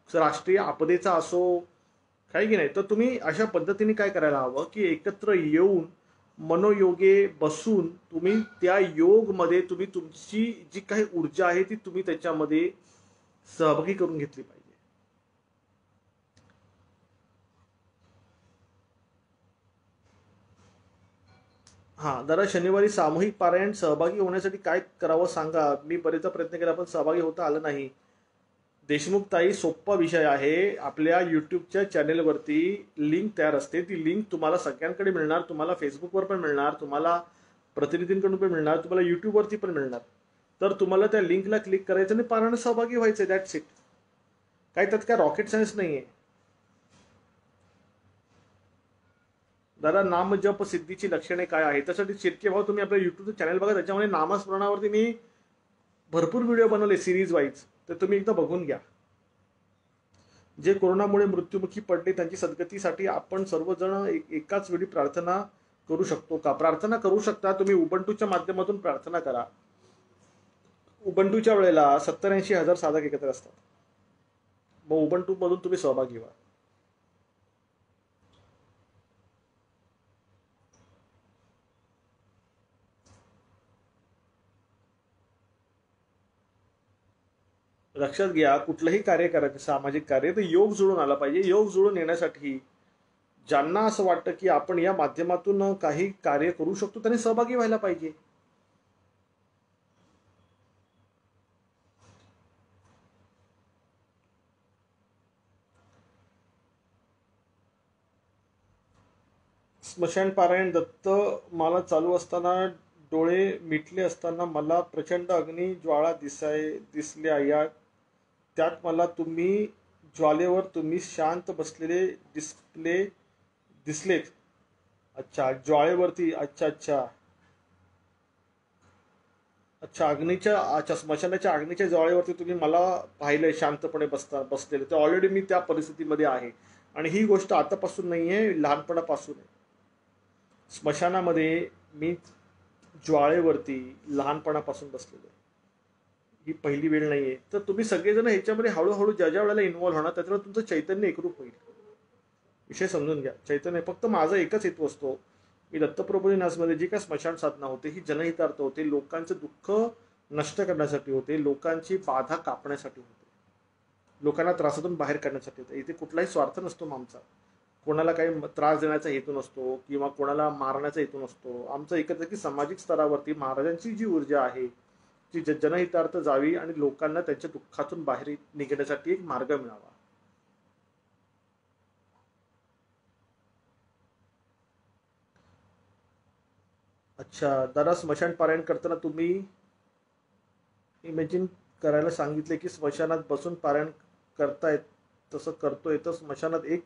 राष्ट्रीय आपदेचा असो, काही की नाही. तर तुम्ही अशा पद्धतीने काय करायला हवं की एकत्र येऊन मनोयोगे बसून तुम्ही त्या योगमध्ये तुम्ही तुमची जी काही ऊर्जा आहे ती तुम्ही त्याच्यामध्ये सहभागी करून घेतली पाहिजे. जरा शनिवारी सामूहिक पारायण सहभागी होण्यासाठी काय करावं सांगा. मी बरेचदा प्रयत्न केला पण सहभागी होता आलं नाही. देशमुख ताई, सोप्पा विषय आहे. आपल्या युट्यूबच्या चॅनेलवरती लिंक तयार असते. ती लिंक तुम्हाला सगळ्यांकडे मिळणार. तुम्हाला फेसबुकवर पण मिळणार, तुम्हाला प्रतिनिधींकडून पण मिळणार, तुम्हाला युट्यूबवरती पण मिळणार. तर तुम्हाला त्या लिंकला क्लिक करायचं आणि पारायण सहभागी व्हायचं. That's it. काही त्यात काय रॉकेट सायन्स नाहीये. जरा नामजप सिद्धीची लक्षणे काय आहे त्यासाठी शिर्के भाऊ तुम्ही आपल्या युट्यूबचं चॅनल बघा. त्याच्यामध्ये नामस्मरणावरती मी भरपूर व्हिडिओ बनवले सिरीज वाईज. तर तुम्ही एकदा बघून घ्या. जे कोरोनामुळे मृत्युमुखी पडले त्यांची सद्गतीसाठी आपण सर्वजण एकाच वेळी प्रार्थना करू शकतो का? प्रार्थना करू शकता. तुम्ही उबंटूच्या माध्यमातून प्रार्थना करा. उबंटूच्या वेळेला 70-80 हजार साधक एकत्र असतात. मग उबंटू मधून तुम्ही सहभागी व्हा. लक्षात घ्या, कुठलंही कार्य करायचं सामाजिक कार्य तर योग जुळून आला पाहिजे. योग जुळून येण्यासाठी ज्यांना असं वाटतं की आपण या माध्यमातून काही कार्य करू शकतो त्यांनी सहभागी व्हायला पाहिजे. स्मशान पारायण दत्त मला चालू असताना डोळे मिटले असताना मला प्रचंड अग्नी ज्वाळा दिसल्या. या त्यात मला तुम्ही ज्वालेवर तुम्ही शांत बसलेले दिसलेत. अच्छा, ज्वाळेवरती. अच्छा अच्छा अच्छा स्मशानाच्या अग्नीच्या ज्वाळेवरती तुम्ही मला पाहिलंय शांतपणे बसलेले. तर ऑलरेडी मी त्या परिस्थितीमध्ये आहे आणि ही गोष्ट आतापासून नाहीये, लहानपणापासून आहे. स्मशानामध्ये मी ज्वाळेवरती लहानपणापासून बसलेलो आहे. ही पहिली वेळ नाहीये. तर तुम्ही सगळेजण ह्याच्यामध्ये हळूहळू ज्या वेळेला इन्व्हॉल्व्ह होणार त्याच्यावर तुमचं चैतन्य एकरूप होईल. विषय समजून घ्या. चैतन्य फक्त माझा एकच हेतू असतो. मी दत्तप्रबोधिनासमध्ये जी काय स्मशान साधना होते ही जनहितार्थ होते. लोकांचं दुःख नष्ट करण्यासाठी होते. लोकांची बाधा कापण्यासाठी होते. लोकांना त्रासातून बाहेर काढण्यासाठी होते. इथे कुठलाही स्वार्थ नसतो आमचा. कोणाला काही त्रास देण्याचा हेतू नसतो किंवा कोणाला मारण्याचा हेतू नसतो. आमचं एकच आहे की सामाजिक स्तरावरती महाराजांची जी ऊर्जा आहे ती जनहितार्थ जावी आणि लोकांना त्यांच्या दुःखातून बाहेर निघण्यासाठी एक मार्ग मिळावा. अच्छा, दादा स्मशान पारायण करताना तुम्ही इमॅजिन करायला सांगितले की स्मशानात बसून पारायण करतायत. तसं करतोय तर स्मशानात एक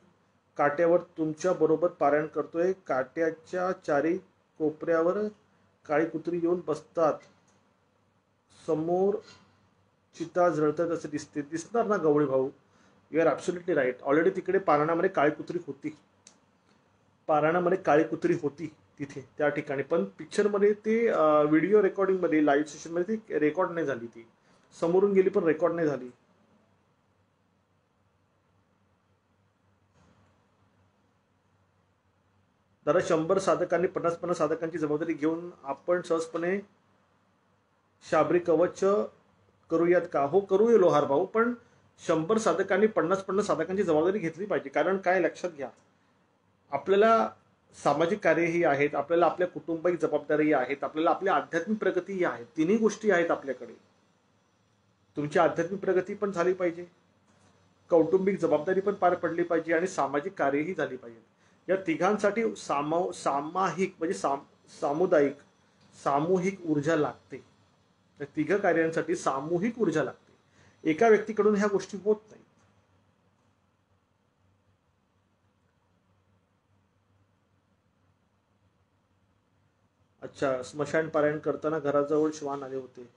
काट्यावर तुमच्या बरोबर पारायण करतोय. काट्याच्या चारी कोपऱ्यावर काळी कुत्री येऊन बसतात. समोर चिता जळतात असे दिसणार ना गवळी भाऊ? You are absolutely right. Already तिकडे पारायणामध्ये काळी कुत्री होती. पारायणामध्ये काळी कुत्री होती तिथे त्या ठिकाणी. पण पिक्चरमध्ये ते व्हिडिओ रेकॉर्डिंगमध्ये लाईव्ह सेशनमध्ये ती रेकॉर्ड नाही झाली. ती समोरून गेली पण रेकॉर्ड नाही झाली. जरा 100 साधकांनी 50-50 साधकांची जबाबदारी घेऊन आपण सहजपणे शाबरी कवच करूयात का? हो, करूया लोहार भाऊ. पण 100 साधकांनी 50-50 साधकांची जबाबदारी घेतली पाहिजे. कारण काय लक्षात घ्या, आपल्याला सामाजिक कार्यही आहेत, आपल्याला आपल्या कुटुंबिक जबाबदारीही आहेत, आपल्याला आपल्या आध्यात्मिक प्रगतीही आहेत. तिन्ही गोष्टी आहेत आपल्याकडे. तुमची आध्यात्मिक प्रगती पण झाली पाहिजे. कौटुंबिक जबाबदारी पण पार पडली पाहिजे आणि सामाजिक कार्यही झाली पाहिजे. या तिघांसाठी सामायिक म्हणजे सामुदायिक सामूहिक ऊर्जा लागते. या तिघ कार्यांसाठी सामूहिक ऊर्जा लागते. एका व्यक्तीकडून ह्या गोष्टी होत नाही. अच्छा, स्मशान पारायण करताना घराजवळ श्वान आले होते.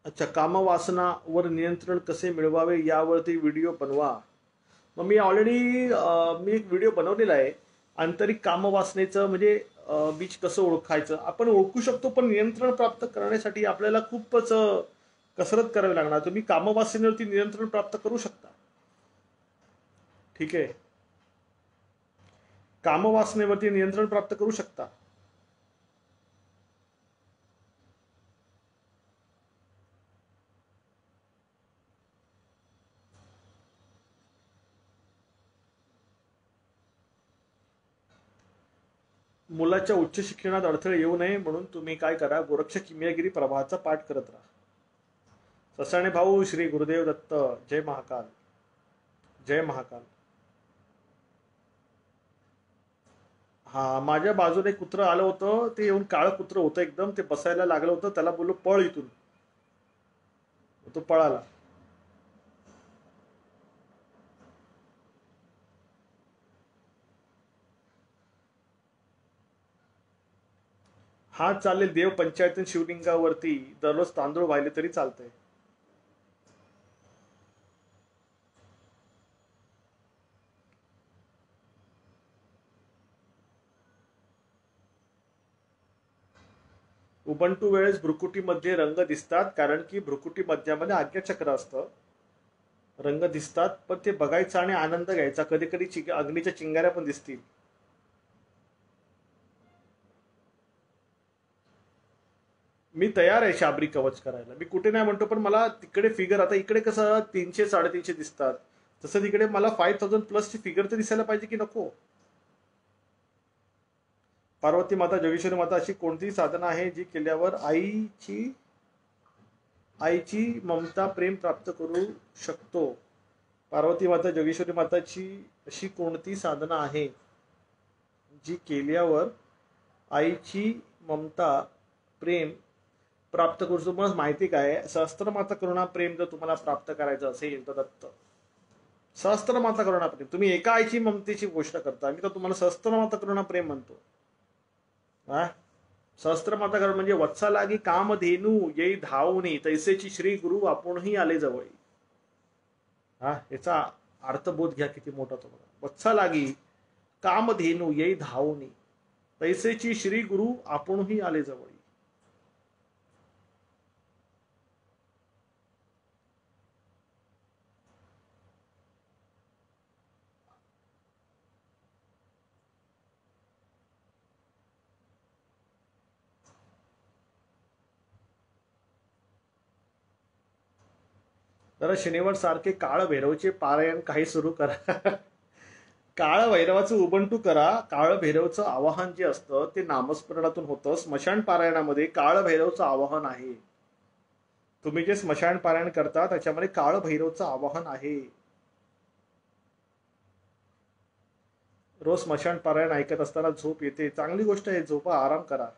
अच्छा, कामवासनावर नियंत्रण कसे मिळवावे यावरती व्हिडिओ बनवा. मग मी ऑलरेडी मी एक व्हिडिओ बनवलेला आहे. आंतरिक कामवासनेचं म्हणजे बीज कसं ओळखायचं. आपण ओळखू शकतो, पण नियंत्रण प्राप्त करण्यासाठी आपल्याला खूपच कसरत करावी लागणार. तुम्ही कामवासनेवरती नियंत्रण प्राप्त करू शकता. ठीक आहे, कामवासनेवरती नियंत्रण प्राप्त करू शकता. मुलाच्या उच्च शिक्षणात अडथळे येऊ नये म्हणून तुम्ही काय करा, गोरक्ष किमयागिरी प्रभाचा पाठ करत राहा. ससाणे भाऊ, श्री गुरुदेव दत्त. जय महाकाल, जय महाकाल. हा, माझ्या बाजूने कुत्र आलं होतं. ते येऊन काळं कुत्र होतं एकदम. ते बसायला लागलं होतं. त्याला बोललो पळ इथून. तो पळाला. हा चालेल. देव पंचायतन शिवलिंगावरती दररोज तांदूळ वाहिले तरी चालतंय. उबंटू वेळेस भ्रुकुटीमध्ये रंग दिसतात, कारण की भ्रुकुटी मध्यामध्ये आज्ञाचक्र असतं. रंग दिसतात, पण ते बघायचं आणि आनंद घ्यायचा. कधी कधी अग्नीच्या चिंगाऱ्या पण दिसतील. मी तयार आहे शाबरी कवच करायला. मी कुठे नाही म्हणतो, पण मला तिकडे फिगर, आता इकडे कसं 300 350 दिसतात, तसं तिकडे मला 5000 प्लसची फिगर तर दिसायला पाहिजे की नको. पार्वती माता, जगेश्वरी माता अशी कोणती साधना आहे जी केल्यावर आईची ममता प्रेम प्राप्त करू शकतो. पार्वती माता, जगेश्वरी माताची अशी कोणती साधना आहे जी केल्यावर आईची ममता प्रेम प्राप्त करू शकतो. तुम्हाला माहिती काय, सहस्त्रमाता करुणा प्रेम जर तुम्हाला प्राप्त करायचं असेल तर दत्त सहस्त्रमाता करुणा प्रेम. तुम्ही एका आईची ममतेची गोष्ट करता, मी तर तुम्हाला सहस्त्रमाता करुणा प्रेम म्हणतो. हा, सहस्त्रमाता करुणा म्हणजे वत्सा लागी कामधेनू येई धावणी तैसेची श्री गुरु आपणही आले जवळ. हा, याचा अर्थबोध घ्या किती मोठा तो बघा. वत्सा लागी कामधेनू येई धावणी तैसेची श्री गुरु आपणही आले जवळ. जरा शनिवार सारखे काळ भैरवचे पारायण काही सुरू करा. काळ भैरवाचं उबंटू करा. काळ भैरवचं आवाहन जे असतं ते नामस्मरणातून होतं. स्मशान पारायणामध्ये काळ भैरवचं आवाहन आहे. तुम्ही जे स्मशान पारायण करता त्याच्यामध्ये काळ भैरवचं आवाहन आहे. रोज स्मशान पारायण ऐकत असताना झोप येते, चांगली गोष्ट आहे. झोपा, आराम करा.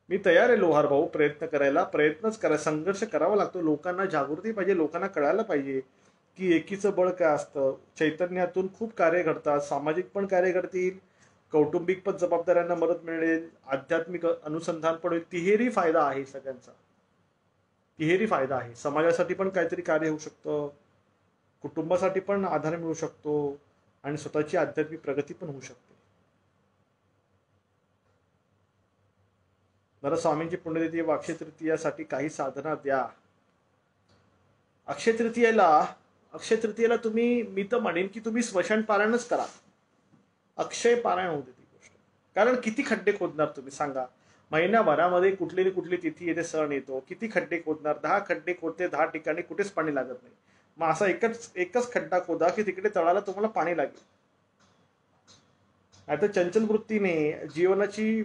मी तयार आहे लोहार भाऊ प्रयत्न करायला. प्रयत्नच करा, संघर्ष करावा लागतो. लोकांना जागृती पाहिजे, लोकांना कळायला पाहिजे की एकीचं बळ काय असतं. चैतन्यातून खूप कार्य घडतात, सामाजिक पण कार्य घडतील, कौटुंबिक पण जबाबदाऱ्यांना मदत मिळेल, आध्यात्मिक अनुसंधान पण होईल. तिहेरी फायदा आहे सगळ्यांचा. तिहेरी फायदा आहे. समाजासाठी पण काहीतरी कार्य होऊ शकतं, कुटुंबासाठी पण आधार मिळू शकतो, आणि स्वतःची आध्यात्मिक प्रगती पण होऊ शकते. मला स्वामींची पुण्यतिथी व अक्षय तृतीयासाठी काही साधना द्या. अक्षय तृतीयेला तुम्ही, मी तर म्हणेन की तुम्ही स्मशान पारायणच करा. अक्षय पारायण होते ती गोष्ट. कारण किती खड्डे खोदणार तुम्ही सांगा. महिन्याभरामध्ये कुठली तिथी येते, सण येतो, किती खड्डे खोदणार. 10 खड्डे खोदते 10 ठिकाणी, कुठेच पाणी लागत नाही. मग असा एकच खड्डा खोदा की तिकडे तळाला तुम्हाला पाणी लागेल. आता चंचल वृत्तीने जीवनाची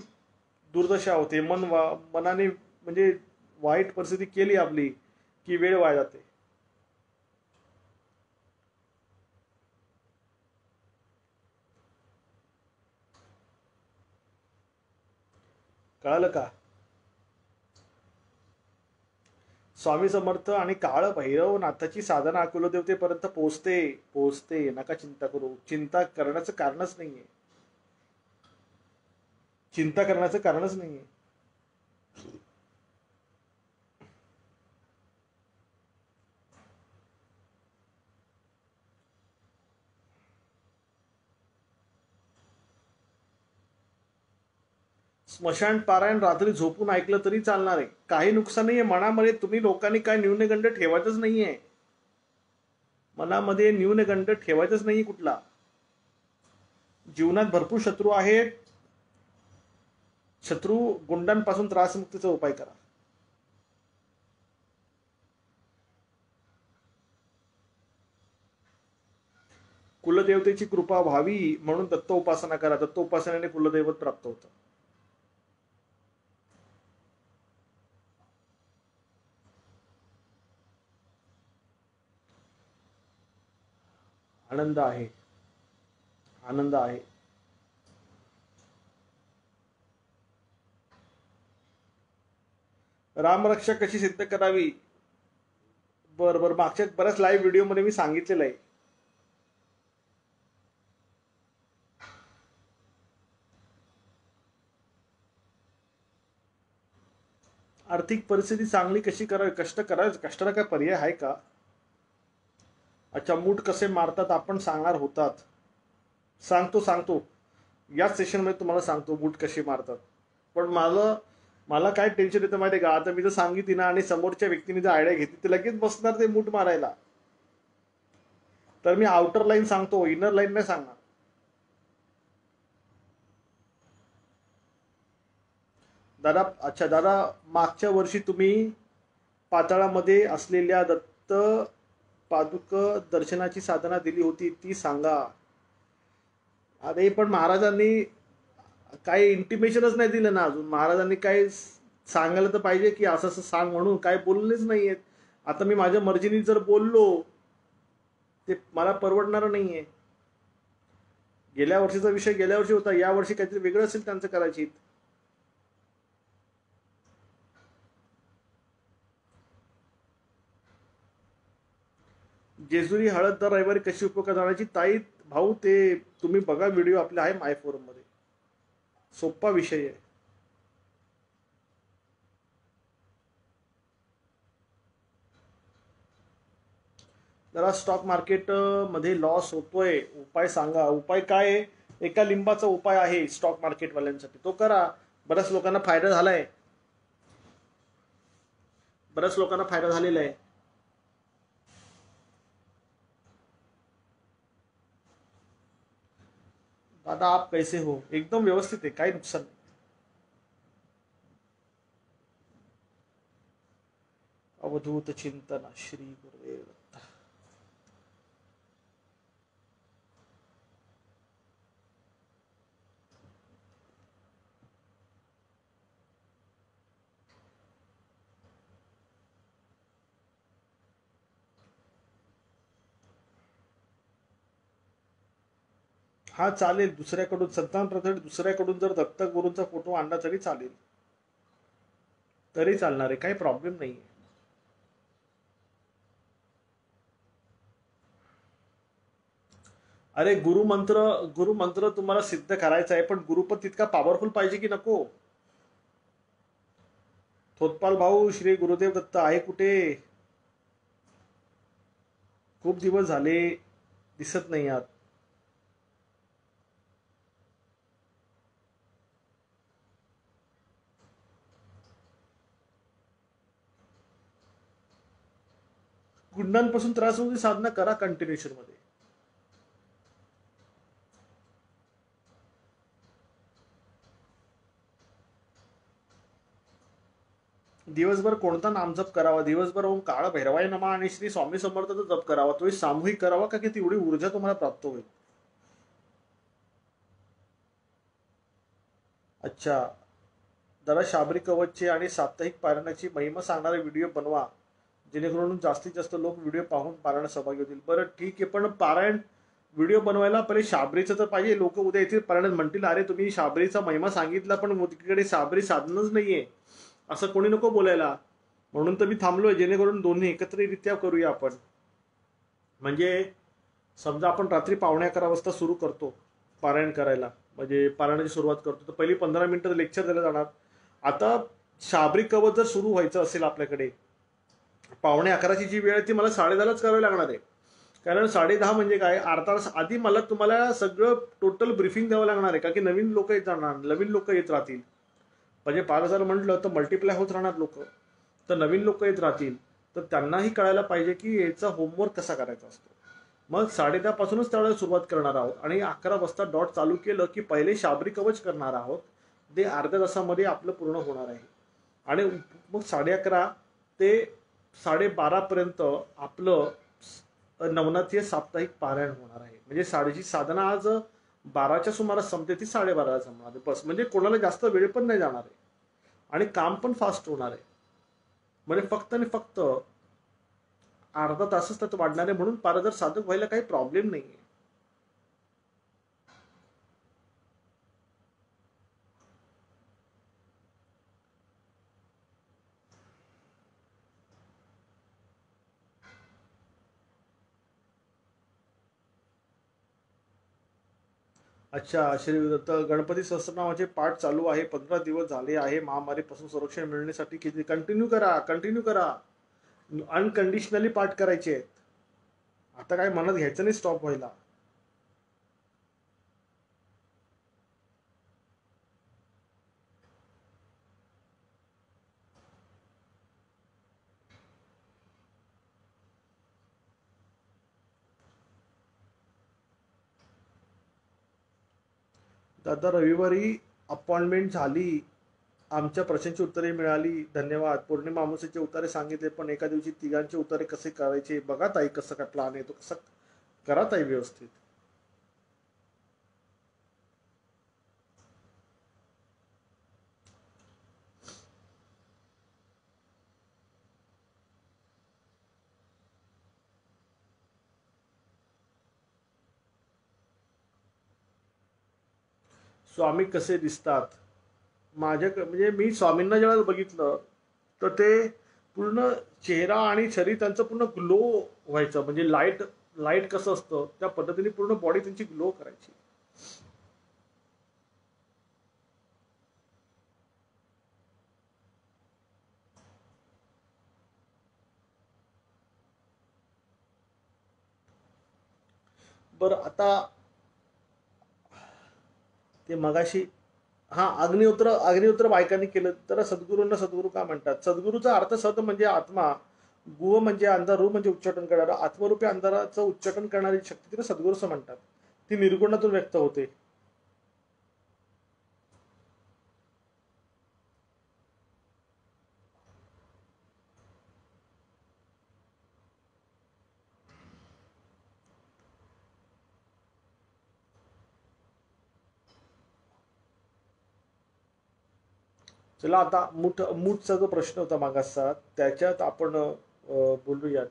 दुर्दशा होते. मनाने म्हणजे वाईट परिस्थिती केली आपली की वेळ वाया जाते. कळालं का? स्वामी समर्थ आणि काळ भैरव नाथाची साधना कुलदेवतेपर्यंत पोहोचते. पोहोचते, नका चिंता करू. चिंता करण्याचं कारणच नाहीये. चिंता करण्याचं कारणच नाहीये. स्मशान पारायण रात्री झोपून ऐकलं तरी चालणार आहे. काही नुकसान नाहीये. मनामध्ये तुम्ही लोकांनी काय न्यूनगंड ठेवायचंच नाहीये. मनामध्ये न्यूनगंड ठेवायचंच नाहीये कुठला. जीवनात भरपूर शत्रू आहेत. शत्रू गुंडांपासून त्रासमुक्तीचा उपाय करा. कुलदेवतेची कृपा व्हावी म्हणून दत्त उपासना करा. दत्त उपासनेने कुलदैवत प्राप्त होतं. आनंद आहे. आनंद आहे. रामरक्षा कशी सिद्ध करावी? बरं मागच्या बऱ्याच लाईव्ह व्हिडिओमध्ये मी सांगितलेलं आहे. आर्थिक परिस्थिती चांगली कशी करावी? कष्टाला काय पर्याय आहे का? अच्छा, मूठ कसे मारतात आपण सांगणार होतात. सांगतो याच सेशनमध्ये तुम्हाला सांगतो मूठ कशी मारतात. पण मला काय टेन्शन येतं माहिती आहे का? आता मी जर सांगितली ना आणि समोरच्या व्यक्तीने जर आयडिया घेतली तर लगेच बसणार ते मूठ मारायला. तर मी आउटर लाईन सांगतो, इनर लाईन नाही सांगणार. दादा, मागच्या वर्षी तुम्ही पाताळामध्ये असलेल्या दत्त पादुक दर्शनाची साधना दिली होती ती सांगा. अरे पण महाराजांनी काही इंटिमेशनच नाही दिलं ना अजून. महाराजांनी काय सांगायला तर पाहिजे की असं असं सांग म्हणून. काय बोललेच नाहीयेत. आता मी माझ्या मर्जीने जर बोललो ते मला परवडणार नाहीये. गेल्या वर्षीचा विषय गेल्या वर्षी होता. या वर्षी काहीतरी वेगळं असेल त्यांचं करायची. जेजुरी हळद दर रविवारी कशी उपयोगात आणायची? ताई भाऊ ते तुम्ही बघा व्हिडिओ आपले आहे माय फोरम मध्ये. सोपा विषय आहे. जरा स्टॉक मार्केट मध्ये लॉस होतोय, उपाय सांगा. उपाय काय आहे? एका लिंबाचा उपाय आहे स्टॉक मार्केट वाल्यांसाठी, तो करा. बऱ्याच लोकांना फायदा झालाय. बऱ्याच लोकांना फायदा झालेला आहे. दादा आप कैसे हो? एकदम व्यवस्थित आहे, काही नुकसान नाही. अवधूत चिंतन श्री गुरुदेव. हा चालेल. दुसऱ्याकडून संतान प्रथम दुसऱ्याकडून जर दत्त गुरूंचा फोटो आणला तरी चालेल. तरी चालणार आहे, काही प्रॉब्लेम नाही. अरे गुरुमंत्र तुम्हाला सिद्ध करायचा आहे, पण गुरु पण तितका पॉवरफुल पाहिजे की नको? थोतपाल भाऊ श्री गुरुदेव दत्त आहे कुठे? खूप दिवस झाले दिसत नाही आहात. गुंडांपासून त्रास होऊन साधना करा कंटिन्युएशन मध्ये. दिवसभर कोणता नामजप करावा? दिवसभर ओम काळ भैरवाय नमा आणि श्री स्वामी समर्थाचा जप करावा. तो सामूहिक करावा का की तेवढी ऊर्जा तुम्हाला प्राप्त होईल. अच्छा, जरा शाबरी कवचचे आणि साप्ताहिक पारायणाची महिमा सांगणारे व्हिडिओ बनवा, जेणेकरून जास्तीत जास्त लोक व्हिडिओ पाहून पारायण सहभागी होतील. बरं ठीक आहे, पण पारायण व्हिडिओ बनवायला पहिले शाबरीचं तर पाहिजे. लोक उद्या येतील पारायण म्हणतील, अरे तुम्ही शाबरीचा महिमा सांगितला पण तिकडे शाबरी साधनच नाहीये, असं कोणी नको बोलायला. म्हणून तर मी थांबलोय, जेणेकरून दोन्ही एकत्रित्या करूया आपण. म्हणजे समजा आपण रात्री 11:45 सुरू करतो पारायण करायला, म्हणजे पारायणाची सुरुवात करतो, तर पहिली 15 मिनिटं लेक्चर दिलं जाणार. आता शाबरी कवच जर सुरू व्हायचं असेल आपल्याकडे, 11:45ची जी वेळ आहे ती मला 10:30लाच करावी लागणार आहे. कारण 10:30 म्हणजे काय, अर्धा तास आधी मला तुम्हाला सगळं टोटल ब्रीफिंग द्यावं लागणार आहे. का की नवीन लोक येत जाणार, नवीन लोक येत राहतील. म्हणजे 5,000 म्हटलं तर मल्टिप्लाय होत राहणार लोक, तर नवीन लोक येत राहतील, तर त्यांनाही कळायला पाहिजे की याचा होमवर्क कसा करायचा असतो. मग 10:30 पासूनच त्यावेळेला सुरुवात करणार आहोत आणि 11 वाजता डॉट चालू केलं की पहिले शाबरी कवच करणार आहोत. ते अर्ध्या तासामध्ये आपलं पूर्ण होणार आहे. आणि मग 11:30 ते 12:30 पर्यंत आपलं नवनाथीय साप्ताहिक पारायण होणार आहे. म्हणजे साडेची साधना आज 12च्या सुमारास संपते, ती 12:30ला संपणार आहे. बस, म्हणजे कोणाला जास्त वेळ पण नाही जाणार आहे आणि काम पण फास्ट होणार आहे. म्हणजे फक्त आणि फक्त अर्धा तासच त्यात वाढणार आहे. म्हणून पारदर साधक व्हायला काही प्रॉब्लेम नाहीये. अच्छा, श्री दत्त, गणपती सहस्त्रनामाचे पाठ चालू आहे, 15 दिवस झाले आहे. महामारीपासून संरक्षण मिळण्यासाठी किती कंटिन्यू करा, कंटिन्यू करा. अनकंडिशनली पाठ करायचे आहेत. आता काय मनात घ्यायचं नाही स्टॉप व्हायला. दादा, रविवारी अपॉइंटमेंट झाली, आमच्या प्रश्नांची उत्तरे मिळाली, धन्यवाद. पौर्णिमा अमावस्येचे उतारे सांगितले, पण एका दिवशी तिघांचे उतारे कसे करायचे बघा ताई, कसं काय प्लॅन आहे तो, कसं करा ताई व्यवस्थित. स्वामी कसे दिसतात माझ्या, म्हणजे मी स्वामींना जेव्हा बघितलं तर ते पूर्ण चेहरा आणि शरीर त्यांचं पूर्ण ग्लो व्हायचं. म्हणजे लाईट, लाईट कसं असतं त्या पद्धतीने पूर्ण बॉडी त्यांची ग्लो करायची. बरं, आता ते मगाशी, हा, अग्निहोत्र, अग्निहोत्र बायकांनी केलं तर सद्गुरूंना सद्गुरू का म्हणतात? सद्गुरूचा अर्थ सद म्हणजे आत्मा, गुह म्हणजे अंधार, रू म्हणजे उच्चाटन करणारा, आत्मरूपी अंधाराचं उच्चाटन करणारी शक्ती तिला सद्गुरू असं म्हणतात. ती निर्गुणातून व्यक्त होते. चला आता मूठचा जो प्रश्न होता मागासचा, त्याच्यात आपण बोलूयात.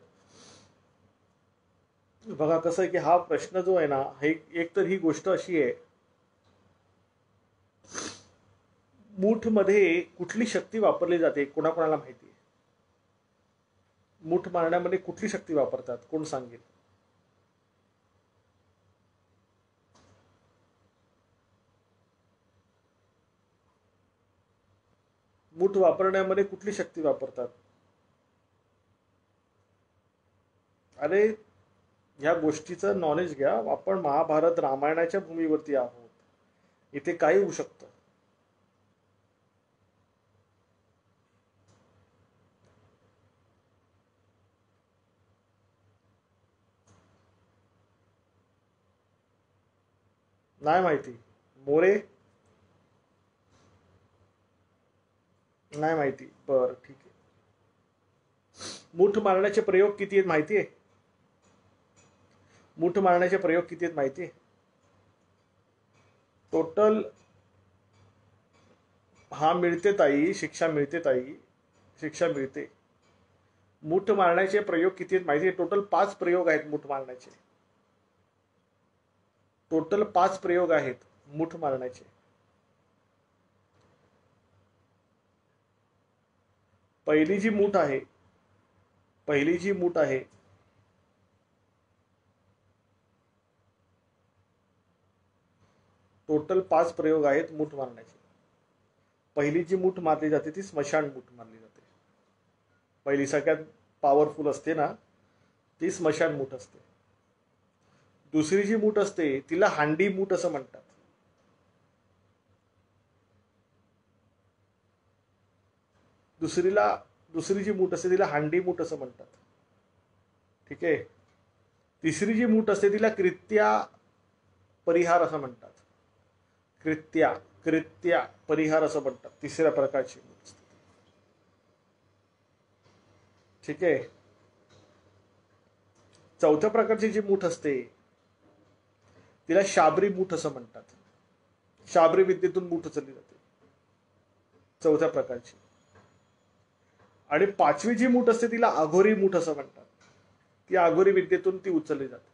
बघा कसं आहे की हा प्रश्न जो आहे ना, हे एक तर ही गोष्ट अशी आहे, मूठ मध्ये कुठली शक्ती वापरली जाते कोणाकोणाला माहिती आहे? मूठ मारण्यामध्ये कुठली शक्ती वापरतात, कोण सांगेल? मूठ वापरण्यामध्ये कुठली शक्ती वापरतात? अरे, ह्या गोष्टीचं नॉलेज घ्या. आपण महाभारत रामायणाच्या भूमीवरती आहोत, इथे काही होऊ शकतं. नाही माहिती. मोरे, नाही माहिती. बरं ठीक आहे. मूठ मारण्याचे प्रयोग किती आहेत माहिती आहे? मूठ मारण्याचे प्रयोग किती आहेत माहिती आहे? टोटल हा मिळते ताई, शिक्षा मिळते ताई, शिक्षा मिळते. मूठ मारण्याचे प्रयोग किती आहेत माहिती आहे? टोटल 5 प्रयोग आहेत मूठ मारण्याचे. टोटल 5 प्रयोग आहेत मूठ मारण्याचे. पहिली जी मूठ आहे, पहिली जी मूठ आहे, टोटल 5 प्रयोग आहेत मूठ मारण्याचे. पहिली जी मूठ मारली जाते ती स्मशान मूठ मारली जाते. पहिली सगळ्यात पॉवरफुल असते ना, ती स्मशान मूठ असते. दुसरी जी मूठ असते तिला हांडी मूठ असं म्हणतात. दुसरी जी मूठ असते तिला हांडी मूठ असं म्हणतात. ठीक आहे. तिसरी जी मूठ असते तिला कृत्या परिहार असं म्हणतात. कृत्या परिहार असं म्हणतात. तिसऱ्या प्रकारची मूठ असते. ठीक आहे. चौथ्या प्रकारची जी मूठ असते तिला शाबरी मूठ असं म्हणतात. शाबरी विद्येतून मूठ उचलली जाते चौथ्या प्रकारची. आणि पाचवी जी मूठ असते तिला अघोरी मूठ असं म्हणतात. ती अघोरी विद्येतून ती उचलली जाते.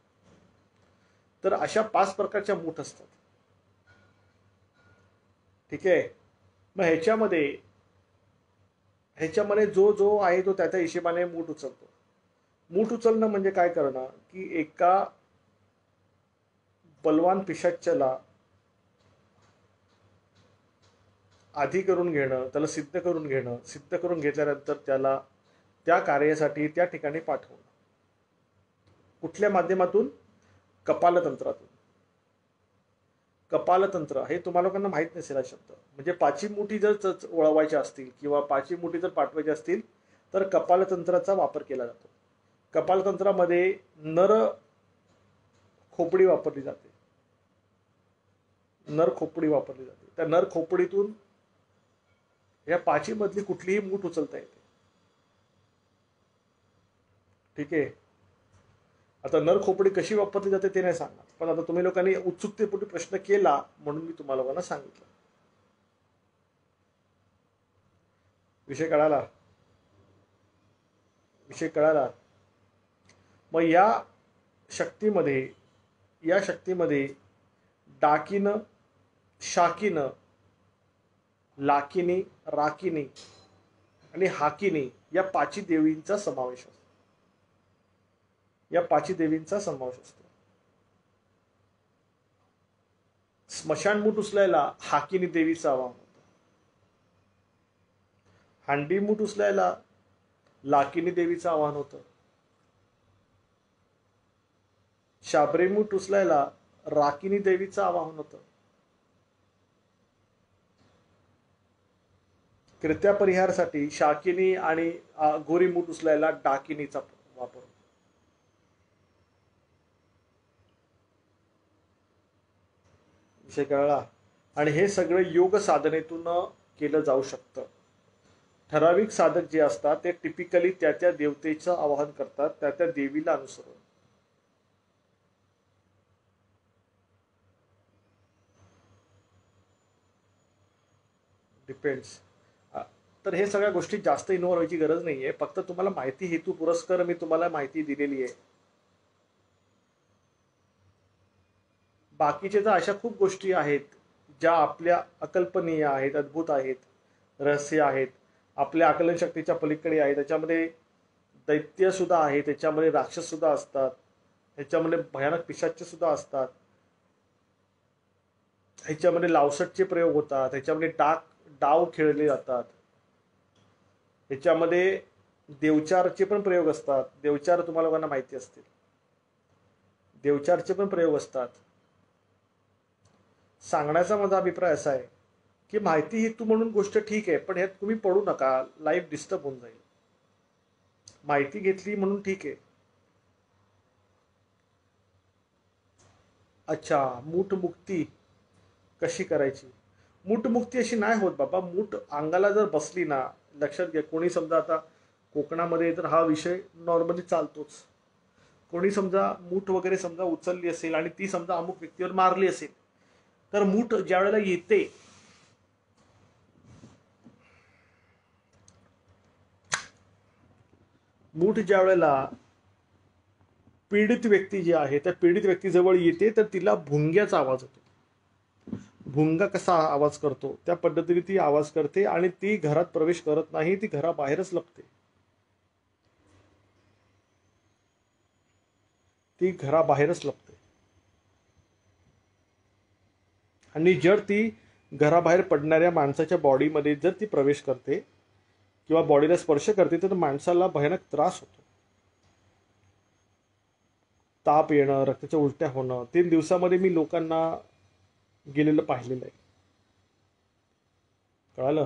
तर अशा 5 प्रकारच्या मूठ असतात. ठीक आहे. मग ह्याच्यामध्ये जो आहे तो त्या हिशेबाने मूठ उचलतो. मूठ उचलणं म्हणजे काय करणं, की एका बलवान पिशाच्याला आधी करून घेणं, त्याला सिद्ध करून घेणं, सिद्ध करून घेतल्यानंतर त्याला त्या कार्यासाठी त्या ठिकाणी पाठवणं. कुठल्या माध्यमातून? कपालतंत्रातून. कपालतंत्र हे तुम्हाला लोकांना माहित नसेल हा शब्द. म्हणजे 5 मुठी जर वळवायच्या असतील किंवा 5 मुठी जर पाठवायच्या असतील तर कपालतंत्राचा वापर केला जातो. कपालतंत्रामध्ये नर खोपडी वापरली जाते. नर खोपडी वापरली जाते. त्या नर खोपडीतून या 5 मधली कुठलीही मूठ उचलता येते. ठीक आहे. आता नर खोपडी कशी वापरली जाते ते नाही सांगणार, पण आता तुम्ही लोकांनी उत्सुकतेपोटी प्रश्न केला म्हणून मी तुम्हाला लोकांना सांगितलं. विषय कळाला? विषय कळाला? मग या शक्तीमध्ये डाकिनं, शाकिनं, लाकिनी, राकिनी आणि हाकिनी या 5 देवींचा समावेश असतो. या 5 देवींचा समावेश असतो. स्मशान मूठ उचलायला हाकिनी देवीचं आवाहन होतं. हांडी मूठ उचलायला लाकिनी देवीचं आवाहन होतं. शाबरी मूठ उचलायला राकिनी देवीचं आवाहन होतं. कृत्या परिहारासाठी शाकिनी आणि गोरी मूठ उचलायला डाकिनीचा वापर. विषय कळला? आणि हे सगळं योग साधनेतून केलं जाऊ शकतं. ठराविक साधक जे असतात ते टिपिकली त्या देवतेचं आवाहन करतात, त्या देवीला अनुसरून. डिपेंड्स. तर हे सगळ्या गोष्टी जास्त इन्व्हॉल्व व्हायची गरज नाहीये. फक्त तुम्हाला माहिती हेतू पुरस्कार मी तुम्हाला माहिती दिलेली आहे. बाकीचे तर अशा खूप गोष्टी आहेत ज्या आपल्या अकल्पनीय आहेत, अद्भुत आहेत, रहस्य आहेत, आपल्या आकलन शक्तीच्या पलीकडे आहेत. त्याच्यामध्ये दैत्य सुद्धा आहे, त्याच्यामध्ये राक्षस सुद्धा असतात, ह्याच्यामध्ये भयानक पिशाच्य सुद्धा असतात, ह्याच्यामध्ये लावसटचे प्रयोग होतात, ह्याच्यामध्ये डाव खेळले जातात, ह्याच्यामध्ये देवचारचे पण प्रयोग असतात. देवचार तुम्हाला लोकांना माहिती असतील. देवचारचे पण प्रयोग असतात. सांगण्याचा माझा अभिप्राय असा आहे की माहिती हेतू म्हणून गोष्ट ठीक आहे, पण ह्यात तुम्ही पडू नका, लाईफ डिस्टर्ब होऊन जाईल. माहिती घेतली म्हणून ठीक आहे. अच्छा, मूठ मुक्ती कशी करायची? मूठ मुक्ती अशी नाही होत बाबा. मूठ अंगाला जर बसली ना, लक्षात घ्या, कोणी समजा आता कोकणामध्ये तर हा विषय नॉर्मली चालतोच. कोणी समजा मूठ वगैरे समजा उचलली असेल आणि ती समजा अमुक व्यक्तीवर मारली असेल, तर मूठ ज्या वेळेला येते मूठ ज्या वेळेला पीडित व्यक्ती जी आहे त्या पीडित व्यक्तीजवळ येते तर तिला भुंग्याचा आवाज होतो. भुंगा कसा आवाज करतो त्या पद्धतीने ती आवाज करते आणि ती घरात प्रवेश करत नाही, ती घराबाहेरच लपते. ती घराबाहेरच लपते. आणि जर ती घराबाहेर पडणाऱ्या माणसाच्या बॉडीमध्ये जर ती प्रवेश करते किंवा बॉडीला स्पर्श करते तर माणसाला भयानक त्रास होतो. ताप येणं, रक्ताच्या उलट्या होणं. 3 दिवसामध्ये मी लोकांना गेलेलं पाहिलेलं आहे. कळालं?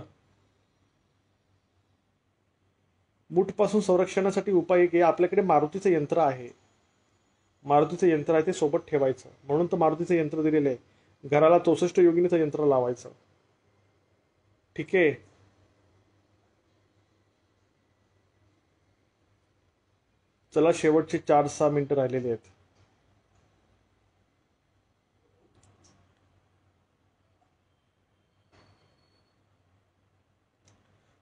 मूठपासून संरक्षणासाठी उपाय एक आहे, आपल्याकडे मारुतीचं यंत्र आहे. मारुतीचं यंत्र आहे ते सोबत ठेवायचं. म्हणून तर मारुतीचं यंत्र दिलेलं आहे. घराला 64 योगिनीचं यंत्र लावायचं. ठीक आहे. चला, शेवटचे 4-6 मिनिटं राहिलेले आहेत.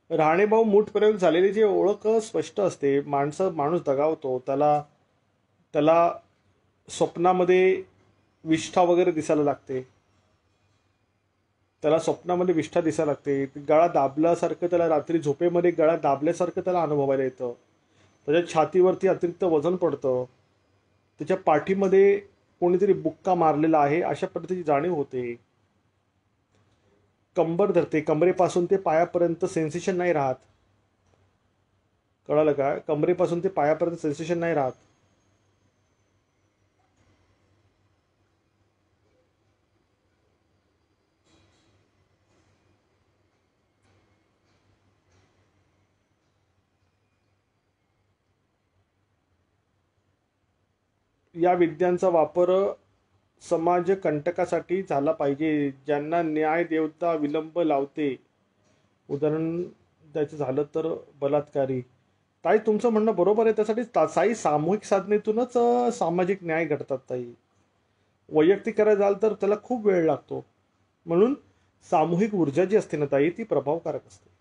राणेभाऊ, मूठ प्रयोग झालेली जी ओळख स्पष्ट असते. माणूस दगावतो, त्याला त्याला स्वप्नामध्ये विष्ठा वगैरे दिसायला लागते. त्याला स्वप्नामध्ये विष्ठा दिसायला लागते. गळा दाबल्यासारखं त्याला रात्री झोपेमध्ये गळा दाबल्यासारखं त्याला अनुभवायला येतं. त्याच्या छातीवरती अतिरिक्त वजन पडतं. त्याच्या पाठीमध्ये कोणीतरी बुक्का मारलेला आहे अशा पद्धतीची जाणीव होते. कंबर धरते, कमरेपासून ते पायापर्यंत सेन्सेशन नाही राहत. कळालं का? कमरेपासून ते पायापर्यंत सेन्सेशन नाही राहत. या विद्यांचा वापर समाज कंटकासाठी झाला पाहिजे. ज्यांना न्याय देवता विलंब लावते. उदाहरण द्यायचं झालं तर बलात्कारी. ताई, तुमचं म्हणणं बरोबर आहे. त्यासाठी साई सामूहिक साधनेतूनच सामाजिक न्याय घडतात ताई. वैयक्तिक करायला जाल तर त्याला खूप वेळ लागतो. म्हणून सामूहिक ऊर्जा जी असते ना ताई, ती प्रभावकारक असते.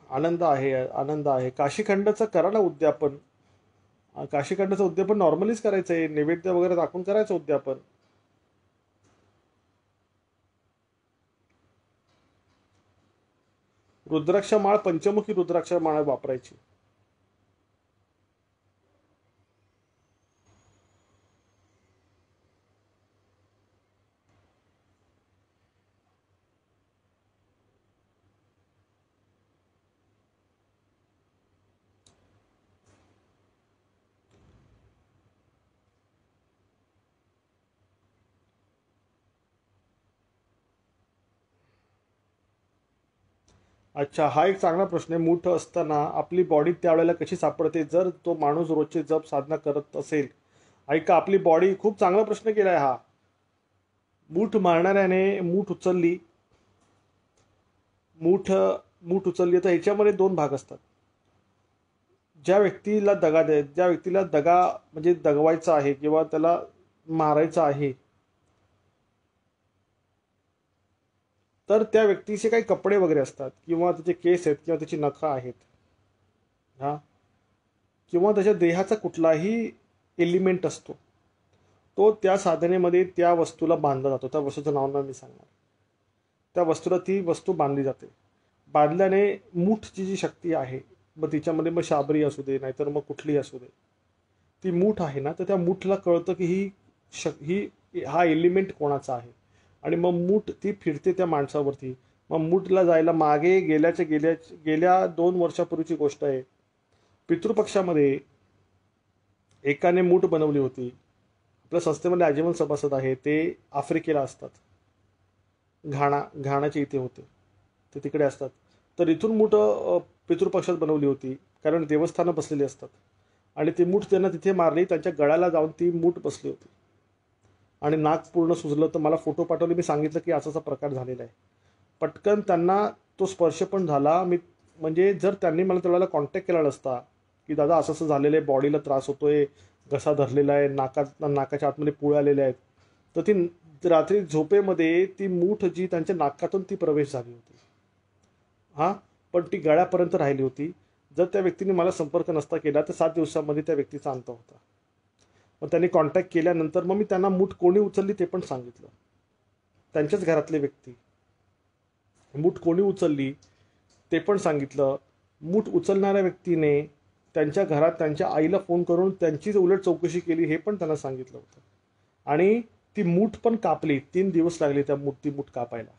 आनंद आहे, आनंद आहे. काशीखंडाचं करा ना उद्यापन. काशीखंडाचं उद्यापन नॉर्मलीच करायचं आहे. नैवेद्य वगैरे दाखवून करायचं उद्यापन. रुद्राक्ष माळ, पंचमुखी रुद्राक्ष माळ वापरायची. अच्छा, हा एक चांगला प्रश्न आहे. मूठ असताना आपली बॉडी त्यावेळेला कशी सापडते जर तो माणूस रोजचे जप साधना करत असेल? ऐका, आपली बॉडी, खूप चांगला प्रश्न केलाय हा. मूठ मारणाऱ्याने मूठ उचलली, मूठ मूठ उचलली तर ह्याच्यामध्ये 2 भाग असतात. ज्या व्यक्तीला दगा म्हणजे दगवायचा आहे किंवा त्याला मारायचं आहे, तर त्या व्यक्तीचे काही कपडे वगैरे असतात किंवा त्याचे केस आहेत किंवा त्याची नखं आहेत, हा, किंवा त्याच्या देहाचा कुठलाही एलिमेंट असतो, तो त्या साधनेमध्ये त्या वस्तूला बांधला जातो. त्या वस्तूचं नाव ना मी सांगणार. त्या वस्तूला ती वस्तू बांधली जाते. बांधल्याने मूठची जी शक्ती आहे, मग तिच्यामध्ये मग शाबरी असू दे नाहीतर मग कुठलीही असू दे, ती मूठ आहे ना, तर त्या मूठला कळतं की हा एलिमेंट कोणाचा आहे. आणि मग मूठ ती फिरते त्या माणसावरती. मग मूठला जायला मागे गेल्या 2 वर्षापूर्वीची गोष्ट आहे. पितृपक्षामध्ये एकाने मूठ बनवली होती. आपल्या संस्थेमध्ये आजीवन सभासद आहे, ते आफ्रिकेला असतात. घाणाचे इथे होते, ते तिकडे असतात. तर इथून मूठ पितृपक्षात बनवली होती, कारण देवस्थानं बसलेली असतात. आणि ती मूठ त्यांना तिथे मारली, त्यांच्या गळ्याला जाऊन ती मूठ बसली होती आणि नाक पूर्ण सुजलं. तर मला फोटो पाठवले, मी सांगितलं की असा प्रकार झालेला आहे. पटकन त्यांना तो स्पर्श पण झाला. म्हणजे जर त्यांनी मला त्यावेळेला कॉन्टॅक्ट केला नसता की दादा असं असं झालेलं आहे, बॉडीला त्रास होतोय, घसा धरलेला आहे, नाकाच्या आतमध्ये पुळे आलेले आहेत. तर ती रात्री झोपेमध्ये ती मूठ जी त्यांच्या नाकातून ती प्रवेश झाली होती. हां, पण ती गळ्यापर्यंत राहिली होती. जर त्या व्यक्तीने मला संपर्क नसता केला तर 7 दिवसामध्ये त्या व्यक्तीचा अंत होता. मग त्यांनी कॉन्टॅक्ट केल्यानंतर मग मी त्यांना मूठ कोणी उचलली ते पण सांगितलं. त्यांच्याच घरातले व्यक्ती मूठ कोणी उचलली ते पण सांगितलं. मूठ उचलणाऱ्या व्यक्तीने त्यांच्या घरात त्यांच्या आईला फोन करून त्यांचीच उलट चौकशी केली हे पण त्यांना सांगितलं होतं. आणि ती मूठ पण कापली. 3 दिवस लागले त्या ती मूठ कापायला.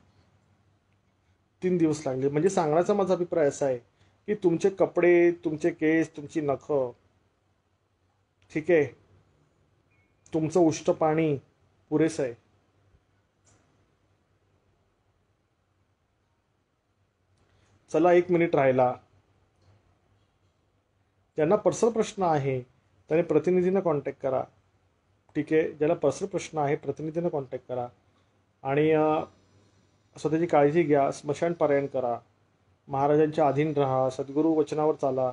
3 दिवस लागले. म्हणजे सांगण्याचा माझा अभिप्राय असा आहे की तुमचे कपडे, तुमचे केस, तुमची नखं, ठीक आहे, तुमचं उष्ट पाणी पुरेसं आहे. चला 1 मिनिट राहिला. ज्यांना पर्सनल प्रश्न आहे त्याने प्रतिनिधीनं कॉन्टॅक्ट करा. ठीक आहे, ज्याला पर्सनल प्रश्न आहे प्रतिनिधीनं कॉन्टॅक्ट करा. आणि स्वतःची काळजी घ्या. स्मशान पारायण करा. महाराजांच्या अधीन राहा. सद्गुरू वचनावर चाला.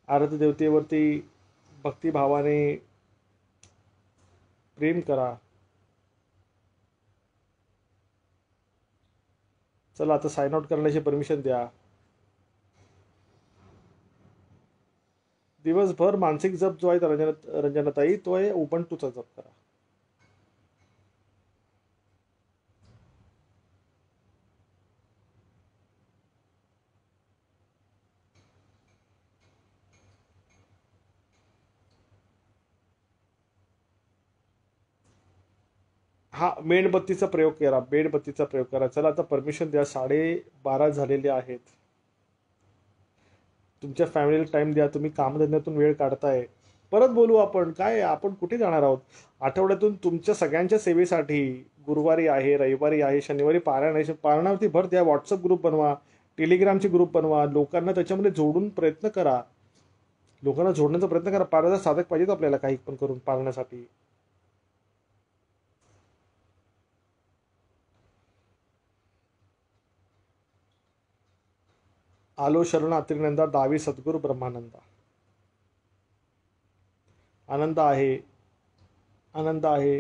आराध्य देवतेवरती भक्तिभावाने प्रेम करा. चला आता साइन आउट करण्याची परमिशन द्या. दिवसभर मानसिक जप जो आहे रंजनाताई, तो आहे उबंटूचा जप करा. हा, मेणबत्तीचा प्रयोग करा. मेणबत्तीचा प्रयोग करा. चला आता परमिशन द्या. 12:30 झालेले आहेत. तुमच्या फॅमिलीला टाइम द्या. तुम्ही कामधंद्यातून वेळ काढताय. परत बोलू आपण. काय आपण कुठे जाणार आहोत? आठवड्यातून तुमच्या सगळ्यांच्या सेवेसाठी गुरुवारी आहे, रविवारी आहे, शनिवारी पारायण आहे. पारायणावरती भर द्या. व्हॉट्सअप ग्रुप बनवा, टेलिग्रामचे ग्रुप बनवा, लोकांना त्याच्यामध्ये जोडून प्रयत्न करा. लोकांना जोडण्याचा प्रयत्न करा. पारायणाचा साधक पाहिजेत आपल्याला काही पण करून पाळण्यासाठी. आलो शरण अतिनंदा, दावी सद्गुरू ब्रह्मानंदा. आनंद आहे, आनंद आहे.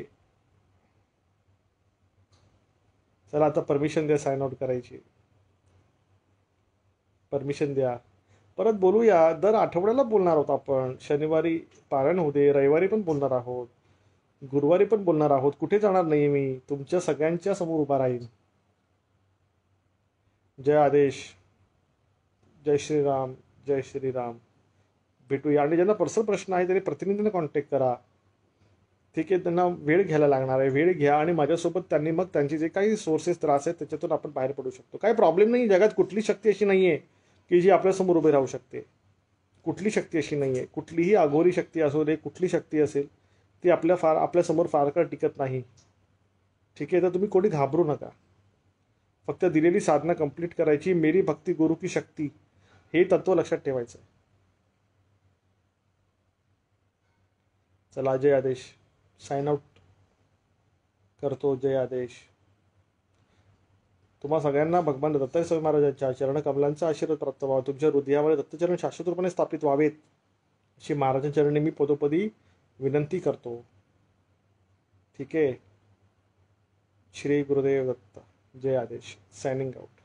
चला आता परमिशन द्या साइन आउट करायची. परमिशन द्या. परत बोलूया. दर आठवड्याला बोलणार आहोत आपण. शनिवारी पारायण होऊ दे, रविवारी पण बोलणार आहोत, गुरुवारी पण बोलणार आहोत. कुठे जाणार नाही मी. तुमच्या सगळ्यांच्या समोर उभा राहील. जय आदेश. जय श्रीराम. जय श्रीराम. भेटूया. आणि ज्यांना पर्सनल प्रश्न आहे त्यांनी प्रतिनिधीने कॉन्टॅक्ट करा. ठीक आहे, त्यांना वेळ घ्यायला लागणार आहे. वेळ घ्या आणि माझ्यासोबत त्यांनी मग त्यांचे जे काही सोर्सेस त्रास आहेत त्याच्यातून आपण बाहेर पडू शकतो. काही प्रॉब्लेम नाही. जगात कुठली शक्ती अशी नाही आहे की जी आपल्यासमोर उभी राहू शकते. कुठली शक्ती अशी नाही आहे. कुठलीही अघोरी शक्ती असू दे, कुठली शक्ती असेल ती आपल्यासमोर फार काळ टिकत नाही. ठीक आहे, तर तुम्ही कोणी घाबरू नका. फक्त दिलेली साधना कंप्लीट करायची. मेरी भक्ती गुरु की शक्ती, हे तत्व लक्षात ठेवायचं. चला, जय आदेश. साइन आउट करतो. जय आदेश. तुम्हा सगळ्यांना भगवान दत्तात्रय स्वामी महाराजांच्या चरणकमलांचा आशीर्वाद प्राप्त व्हावा. तुमच्या हृदयामध्ये दत्तचरण शाश्वत रूपाने स्थापित व्हावेत अशी महाराजांच्या चरणी मी पदोपदी विनंती करतो. ठीक आहे. श्री गुरुदेव दत्त. जय आदेश. Signing out.